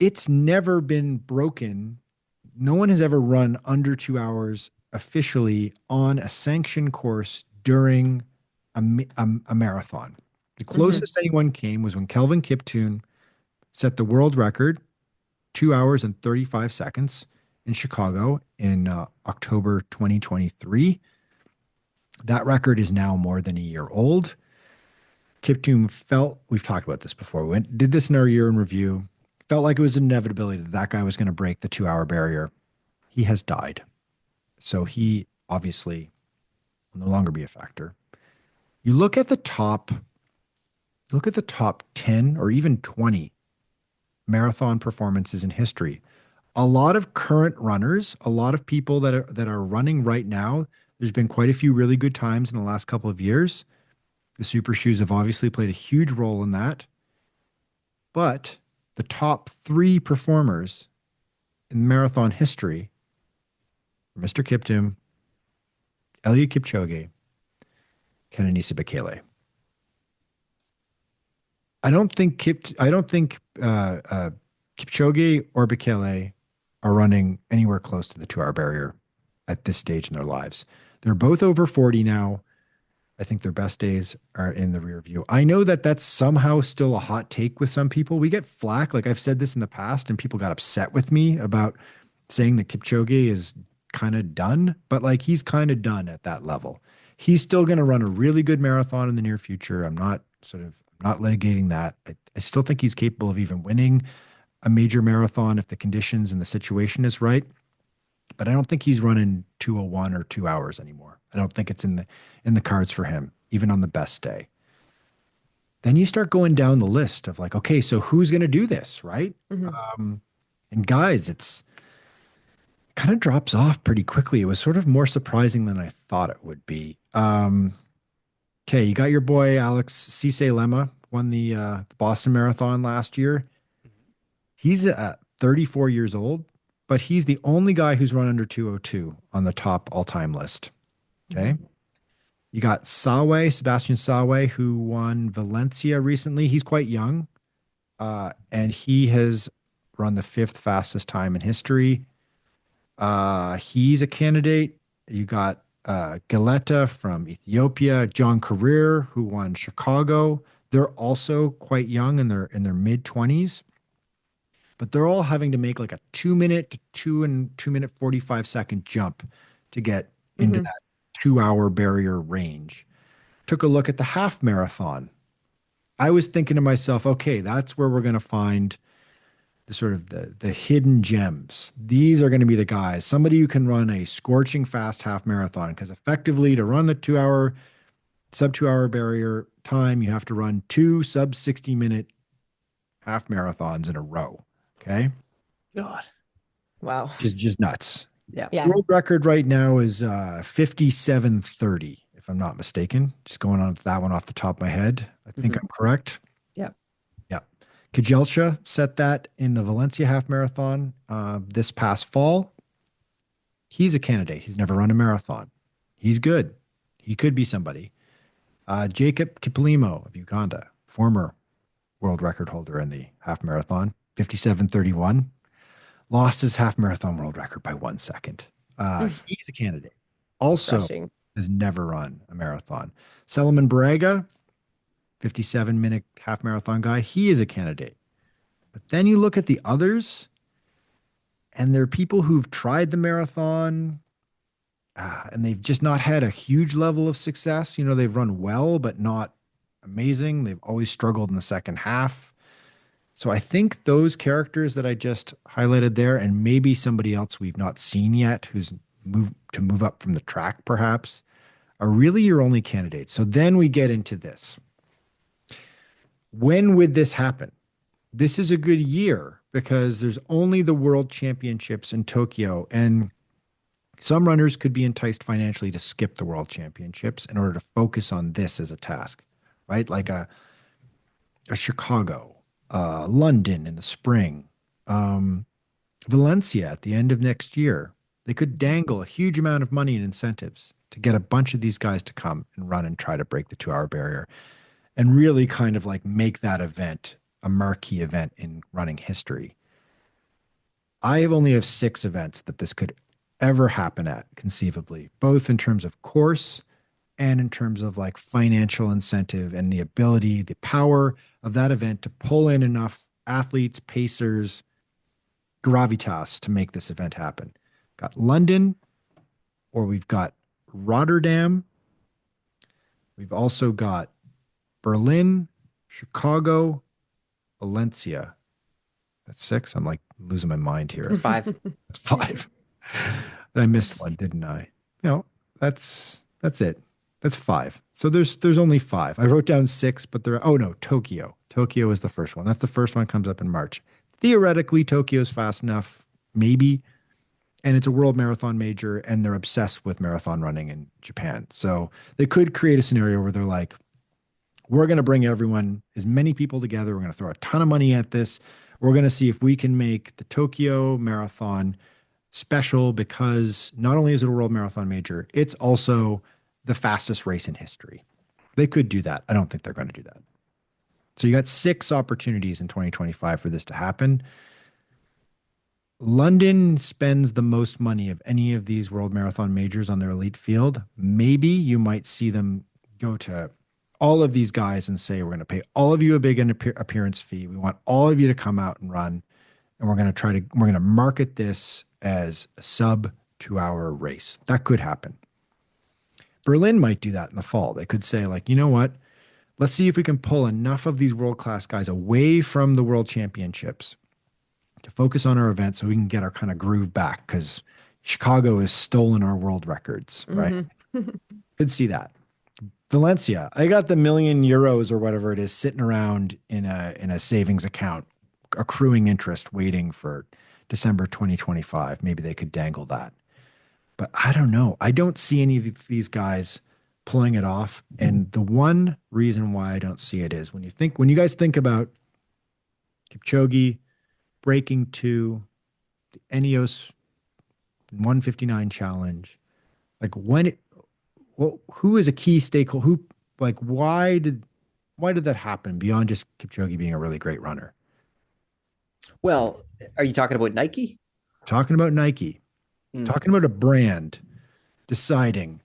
it's never been broken. No one has ever run under 2 hours officially on a sanctioned course during a marathon. The Hmm. closest anyone came was when Kelvin Kiptoon set the world record, 2 hours and 35 seconds in Chicago in October 2023. That record is now more than a year old. Kiptoon felt, we've talked about this before, we did this in our year in review, felt like it was an inevitability that that guy was going to break the 2 hour barrier. He has died. So he obviously will no longer be a factor. You look at the top 10 or even 20 marathon performances in history. A lot of current runners, a lot of people that are running right now. There's been quite a few really good times in the last couple of years. The super shoes have obviously played a huge role in that. But the top three performers in marathon history are Mr. Kiptum, Eliud Kipchoge, Kenenisa Bekele. I don't think Kipchoge or Bekele are running anywhere close to the 2 hour barrier at this stage in their lives. They're both over 40 now. I think their best days are in the rear view. I know that that's somehow still a hot take with some people. We get flack. Like I've said this in the past, and people got upset with me about saying that Kipchoge is kind of done, but like he's kind of done at that level. He's still going to run a really good marathon in the near future. I'm not litigating that. I still think he's capable of even winning a major marathon if the conditions and the situation is right. But I don't think he's running 201 or 2 hours anymore. I don't think it's in the cards for him, even on the best day. Then you start going down the list of like, okay, so who's going to do this, right? Hmm. And guys, it's kind of drops off pretty quickly. It was sort of more surprising than I thought it would be. Okay, you got your boy Alex Cisse Lema, won the Boston Marathon last year. He's 34 years old, but he's the only guy who's run under 202 on the top all-time list. Okay. Hmm. You got Sebastian Sawe, who won Valencia recently. He's quite young, and he has run the fifth fastest time in history. He's a candidate. You got Galeta from Ethiopia, John Career, who won Chicago. They're also quite young in their mid 20s, but they're all having to make like a 2 minute to 2 minute 45 second jump to get into Hmm. that 2 hour barrier range. Took a look at the half marathon. I was thinking to myself, okay, that's where we're going to find the sort of the hidden gems. These are going to be the guys, somebody who can run a scorching fast half marathon, because effectively to run the 2 hour sub 2 hour barrier time, you have to run two sub 60 minute half marathons in a row. Okay. God. Wow. Just nuts. Yeah. Yeah. World record right now is 57:30, if I'm not mistaken. Just going on with that one off the top of my head. I think Mhm. I'm correct. Yeah. Yeah. Kajelcha set that in the Valencia half marathon this past fall. He's a candidate. He's never run a marathon. He's good. He could be somebody. Jacob Kiplimo of Uganda, former world record holder in the half marathon, 57:31, lost his half marathon world record by 1 second. He's a candidate. Also Refreshing. has never run a marathon. Solomon Braga, 57-minute half marathon guy, he is a candidate. But then you look at the others, and there are people who've tried the marathon and they've just not had a huge level of success. You know, they've run well, but not amazing. They've always struggled in the second half. So I think those characters that I just highlighted there, and maybe somebody else we've not seen yet who's move up from the track, perhaps, are really your only candidates. So then we get into this. When would this happen? This is a good year because there's only the World Championships in Tokyo, and some runners could be enticed financially to skip the World Championships in order to focus on this as a task, right? Like a Chicago, London in the spring, um, Valencia at the end of next year. They could dangle a huge amount of money and incentives to get a bunch of these guys to come and run and try to break the 2 hour barrier and really kind of like make that event a marquee event in running history. I only have 6 events that this could ever happen at, conceivably, both in terms of course and in terms of like financial incentive and the ability, the power of that event to pull in enough athletes, pacers, gravitas to make this event happen. Got London, or we've got Rotterdam. We've also got Berlin, Chicago, Valencia. That's 6. I'm like losing my mind here. It's 5. That's 5. I missed one, didn't I? No, that's it. That's 5. So there's only 5. I wrote down 6, but oh no, Tokyo. Tokyo is the first one. That's the first one that comes up in March. Theoretically, Tokyo's fast enough, maybe. And it's a world marathon major, and they're obsessed with marathon running in Japan. So they could create a scenario where they're like, we're going to bring everyone, as many people together. We're going to throw a ton of money at this. We're going to see if we can make the Tokyo Marathon special because not only is it a world marathon major, it's also the fastest race in history. They could do that. I don't think they're going to do that. So you got 6 opportunities in 2025 for this to happen. London spends the most money of any of these world marathon majors on their elite field. Maybe you might see them go to all of these guys and say, we're going to pay all of you a big appearance fee. We want all of you to come out and run. And we're going to market this as a sub 2 hour race. That could happen. Berlin might do that in the fall. They could say like, you know what? Let's see if we can pull enough of these world-class guys away from the world championships to focus on our event so we can get our kind of groove back because Chicago has stolen our world records, right? Could see that. Valencia, I got the €1,000,000 or whatever it is sitting around in a savings account, accruing interest, waiting for December 2025. Maybe they could dangle that. But I don't know. I don't see any of these guys pulling it off. And the one reason why I don't see it is when you guys think about Kipchoge breaking to the Ineos 159 challenge, like who is a key stakeholder? Why did that happen beyond just Kipchoge being a really great runner? Well, are you talking about Nike? Talking about Nike, talking about a brand deciding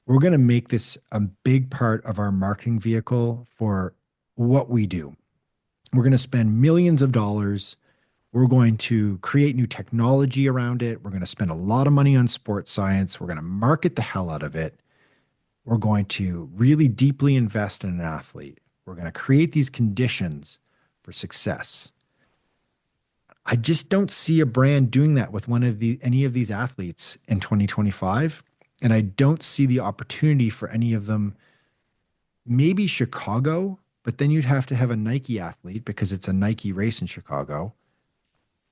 we're going to make this a big part of our marketing vehicle for what we do. We're going to spend millions of dollars. We're going to create new technology around it. We're going to spend a lot of money on sports science. We're going to market the hell out of it. We're going to really deeply invest in an athlete. We're going to create these conditions for success. I just don't see a brand doing that with any of these athletes in 2025. And I don't see the opportunity for any of them. Maybe Chicago, but then you'd have to have a Nike athlete because it's a Nike race in Chicago.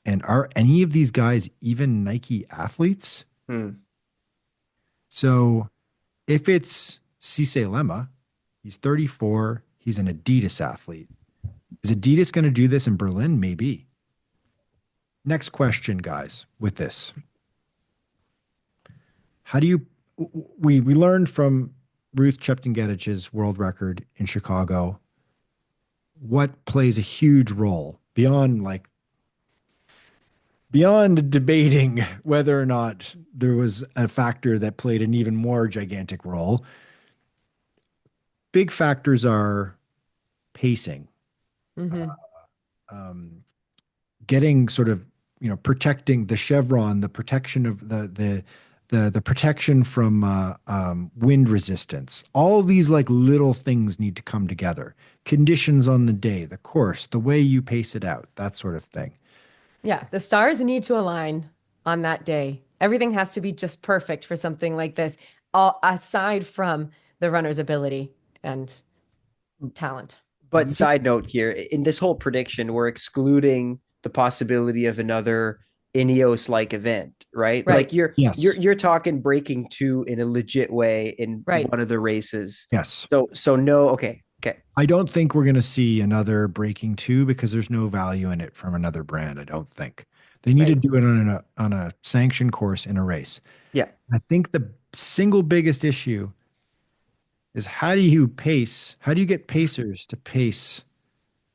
And are any of these guys even Nike athletes? So if it's Cisse Lemma, he's 34, he's an Adidas athlete. Is Adidas going to do this in Berlin? Maybe. Next question, guys, with this. How do you, we learned from Ruth Cheptegeich's world record in Chicago, what plays a huge role beyond debating whether or not there was a factor that played an even more gigantic role. Big factors are pacing, Hmm. um, getting sort of, protecting the chevron, the protection of the protection from wind resistance. All these like little things need to come together. Conditions on the day, the course, the way you pace it out, that sort of thing. Yeah, the stars need to align on that day. Everything has to be just perfect for something like this, all aside from the runner's ability and talent. But side note here, in this whole prediction, we're excluding the possibility of another Ineos like event, right? Right, Like you're Yes. you're talking breaking two in a legit way in right. one of the races. Yes. So no, okay. I don't think we're going to see another Breaking Two because there's no value in it from another brand. I don't think they need to Right. do it on a sanctioned course in a race. Yeah. I think the single biggest issue is how do you pace? How do you get pacers to pace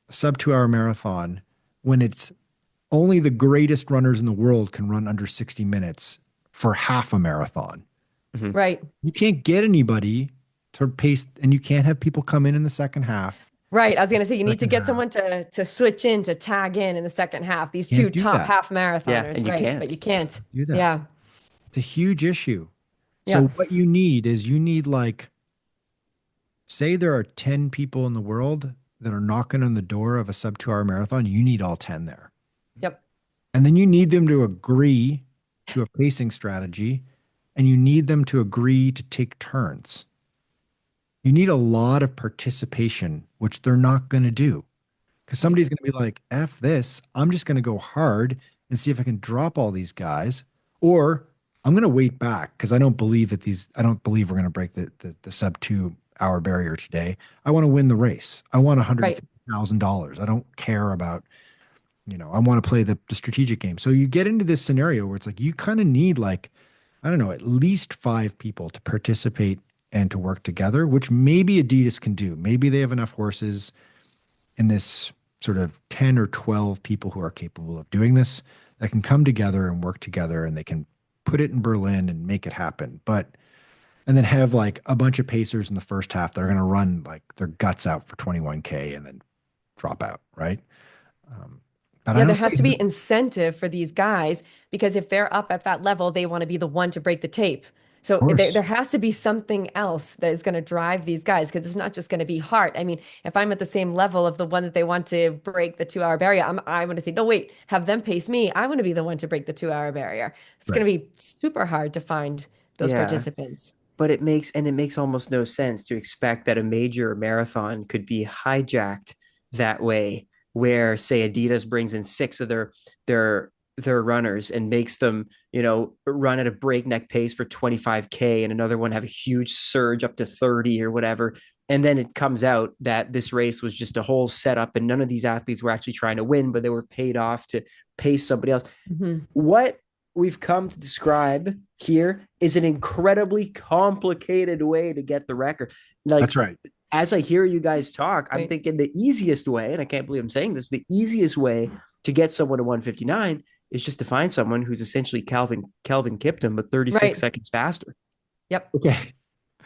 a sub 2 hour marathon when it's only the greatest runners in the world can run under 60 minutes for half a marathon? Mhm. Right. You can't get anybody to pace, and you can't have people come in the second half. Right. I was going to say you need to Second get half. someone to switch in to tag in the second half. These two Can't do top that. half Yeah, marathoners, and you right? But can't. you can't. Do that. Yeah. It's a huge issue. Yeah. So what you need is you need like, say there are 10 people in the world that are knocking on the door of a sub 2 hour marathon. You need all 10 there. Yep. And then you need them to agree to a pacing strategy, and you need them to agree to take turns. You need a lot of participation, which they're not going to do. Because Right. somebody's going to be like, F this, I'm just going to go hard and see if I can drop all these guys. Or I'm going to wait back because I don't believe we're going to break the sub 2 hour barrier today. I want to win the race. I want Right. $150,000. I don't care about, I want to play the strategic game. So you get into this scenario where it's like you kind of need like, I don't know, at least 5 people to participate and to work together, which maybe Adidas can do. Maybe they have enough horses in this sort of 10 or 12 people who are capable of doing this that can come together and work together and they can put it in Berlin and make it happen. And then have like a bunch of pacers in the first half that are going to run like their guts out for 21K and then drop out, right? Um, but I Yeah, there don't see has to be incentive for these guys because if they're up at that level, they want to be the one to break the tape. So there course. has to be something else that is going to drive these guys because it's not just going to be heart. I mean, if I'm at the same level of the one that they want to break the 2 hour barrier, I want to say, no, wait, have them pace me. I want to be the one to break the 2 hour barrier. It's going Right. to be super hard to find those Yeah. participants. But it makes almost no sense to expect that a major marathon could be hijacked that way, where say Adidas brings in six of their runners and makes them, run at a breakneck pace for 25K and another one have a huge surge up to 30 or whatever. And then it comes out that this race was just a whole setup and none of these athletes were actually trying to win, but they were paid off to pace somebody else. Mhm. What we've come to describe here is an incredibly complicated way to get the record. That's Like, right. as I hear you guys talk, I'm Right. thinking the easiest way, and I can't believe I'm saying this, the easiest way to get someone to 159 is just to find someone who's essentially Calvin Kiptum, but 36 Right. seconds faster. Yep. Okay.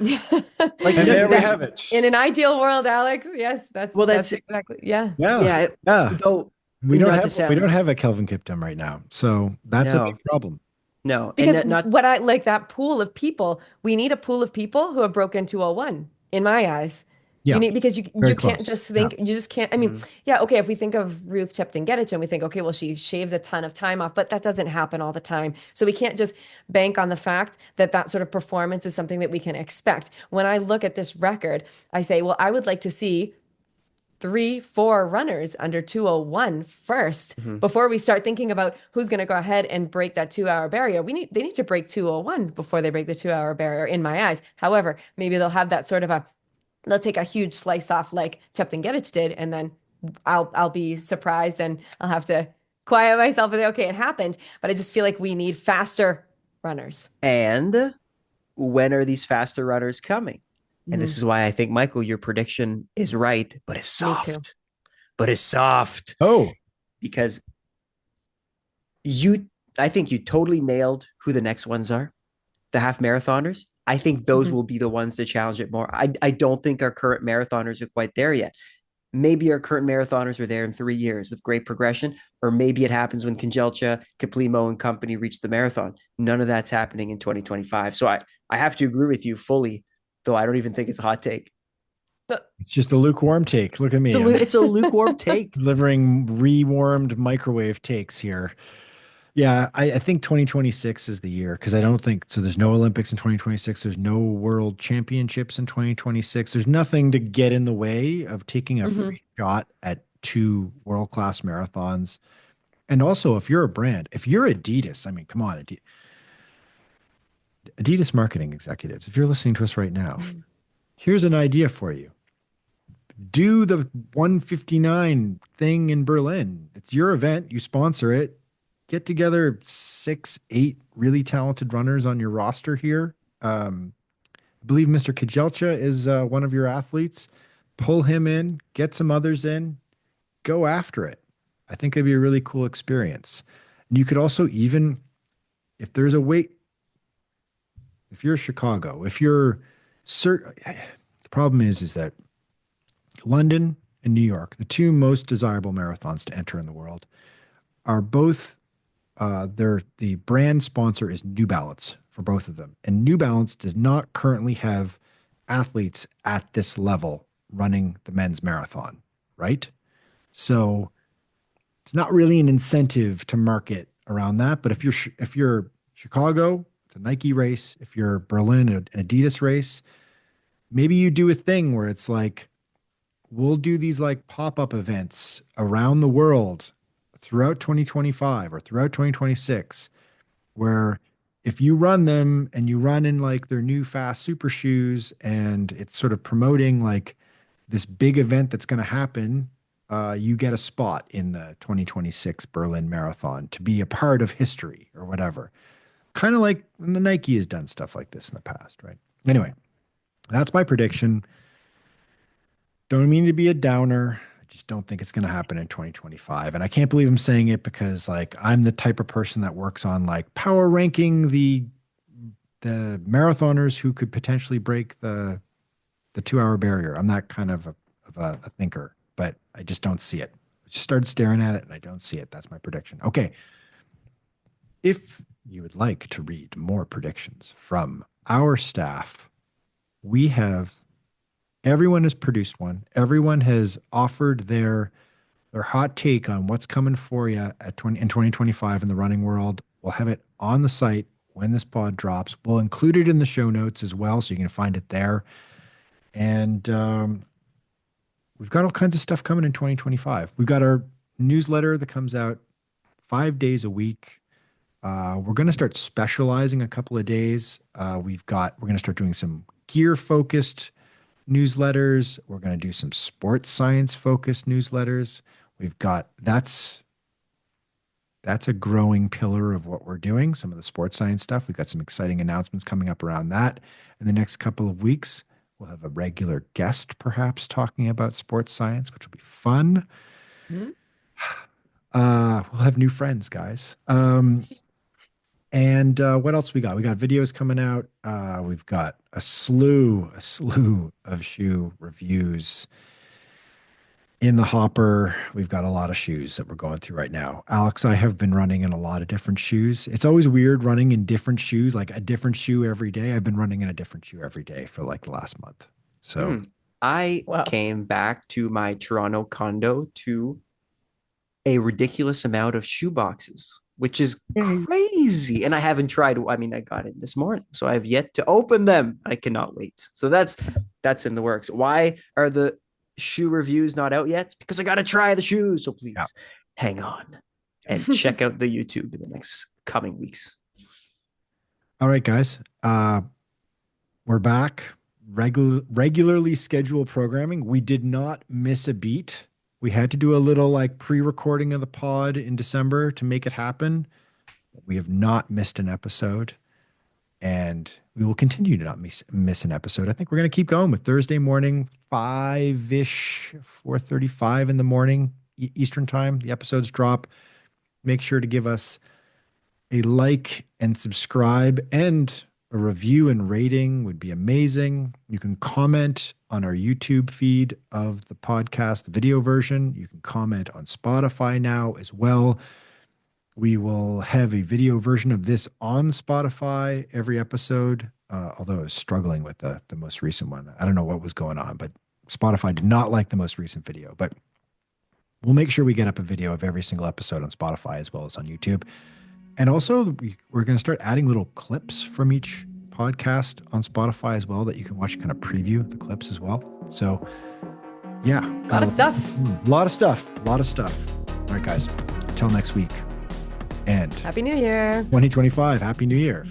Like, And no, there we that, have In it. an ideal world, Alex, yes, well, that's that's exactly. Yeah. Yeah. yeah. Yeah. Though We don't not to have we sound don't have a Kelvin Kiptum right now. So that's a big no, problem. no, and Because not what I like that pool of people, we need a pool of people who have broken 201 in my eyes. You Yeah. need because you Very you can't close. just Yeah. think you just can't. I mean, mhm. yeah, okay, if we think of Ruth Tipton Getich and we think, okay, well, she shaved a ton of time off, but that doesn't happen all the time. So we can't just bank on the fact that that sort of performance is something that we can expect. When I look at this record, I say, well, I would like to see three, four runners under 201 first Mhm. before we start thinking about who's going to go ahead and break that 2 hour barrier. They need to break 201 before they break the 2 hour barrier in my eyes. However, maybe they'll have that sort of they'll take a huge slice off like Chepton Getich did, and then I'll be surprised and I'll have to quiet myself and say, okay, it happened. But I just feel like we need faster runners. And when are these faster runners coming? And this Mhm. is why I think, Michael, your prediction is right, but it's Me too. soft. But it's soft Oh, because I think you totally nailed who the next ones are. The half marathoners. I think those Mhm. will be the ones to challenge it more. I don't think our current marathoners are quite there yet. maybe our current marathoners are there in 3 years with great progression, or maybe it happens when Congelcha, Caplimo, and company reach the marathon. None of that's happening in 2025. So I have to agree with you fully, though I don't even think it's a hot take. But It's just a lukewarm take. Look at It's a, me. I'm it's a lukewarm take. delivering rewarmed microwave takes here. Yeah, I think 2026 is the year because I don't think so. There's no Olympics in 2026. There's no world championships in 2026. There's nothing to get in the way of taking a mhm. free shot at two world-class marathons. And also, if you're a brand, if you're Adidas, I mean, come on, Adidas marketing executives, if you're listening to us right now, here's an idea for you. Do the 159 thing in Berlin. It's your event. You sponsor it. Get together 6, 8 really talented runners on your roster here. I believe Mr. Kajelcha is one of your athletes. Pull him in, get some others in, go after it. I think it'd be a really cool experience. And you could also even, if there's a way, if you're Chicago, if you're certain, the problem is that London and New York, the two most desirable marathons to enter in the world, are both the brand sponsor is New Balance for both of them. And New Balance does not currently have athletes at this level running the men's marathon, right? So it's not really an incentive to market around that. But if you're Chicago, it's a Nike race. If you're Berlin, an Adidas race, maybe you do a thing where it's like we'll do these like pop-up events around the world throughout 2025 or throughout 2026 where if you run them and you run in like their new fast super shoes and it's sort of promoting like this big event that's going to happen, you get a spot in the 2026 Berlin Marathon to be a part of history or whatever. Kind of like when the Nike has done stuff like this in the past, right? Anyway, that's my prediction. Don't mean to be a downer. I just don't think it's going to happen in 2025. And I can't believe I'm saying it because like I'm the type of person that works on like power ranking the marathoners who could potentially break the 2 hour barrier. I'm that kind of a thinker, but I just don't see it. I just started staring at it and I don't see it. That's my prediction. Okay. If you would like to read more predictions from our staff, we have everyone has produced one. Everyone has offered their hot take on what's coming for you at 20 in 2025 in the running world. We'll have it on the site when this pod drops. We'll include it in the show notes as well, so you can find it there. And we've got all kinds of stuff coming in 2025. We've got our newsletter that comes out 5 days a week. We're going to start specializing a couple of days. We're going to start doing some gear focused newsletters. We're going to do some sports science focused newsletters. We've got that's a growing pillar of what we're doing. Some of the sports science stuff. We've got some exciting announcements coming up around that in the next couple of weeks. We'll have a regular guest perhaps talking about sports science, which will be fun. Mhm. We'll have new friends, guys. And what else we got? We got videos coming out. We've got a slew of shoe reviews in the hopper. We've got a lot of shoes that we're going through right now. Alex, I have been running in a lot of different shoes. It's always weird running in different shoes, like a different shoe every day. I've been running in a different shoe every day for like the last month. So I Wow. came back to my Toronto condo to a ridiculous amount of shoe boxes, which is yay. crazy. And I haven't tried. I mean, I got it this morning, so I have yet to open them. I cannot wait. So that's in the works. Why are the shoe reviews not out yet? It's because I got to try the shoes. So Yeah. please hang on and check out the YouTube in the next coming weeks. All right, guys. We're back. Regularly scheduled programming. We did not miss a beat. We had to do a little like pre-recording of the pod in December to make it happen. We have not missed an episode, and we will continue to not miss an episode. I think we're going to keep going with Thursday morning, 5-ish, 4:35 in the morning Eastern time. The episodes drop. Make sure to give us a like and subscribe and A review and rating would be amazing. You can comment on our YouTube feed of the podcast, the video version. You can comment on Spotify now as well. We will have a video version of this on Spotify every episode, although I was struggling with the most recent one. I don't know what was going on, but Spotify did not like the most recent video. But we'll make sure we get up a video of every single episode on Spotify as well as on YouTube. And also, we're going to start adding little clips from each podcast on Spotify as well that you can watch, kind of preview the clips as well. So, yeah. A lot of stuff. A lot of stuff. A lot of stuff. All right, guys. Until next week. And Happy New Year. 2025. Happy New Year.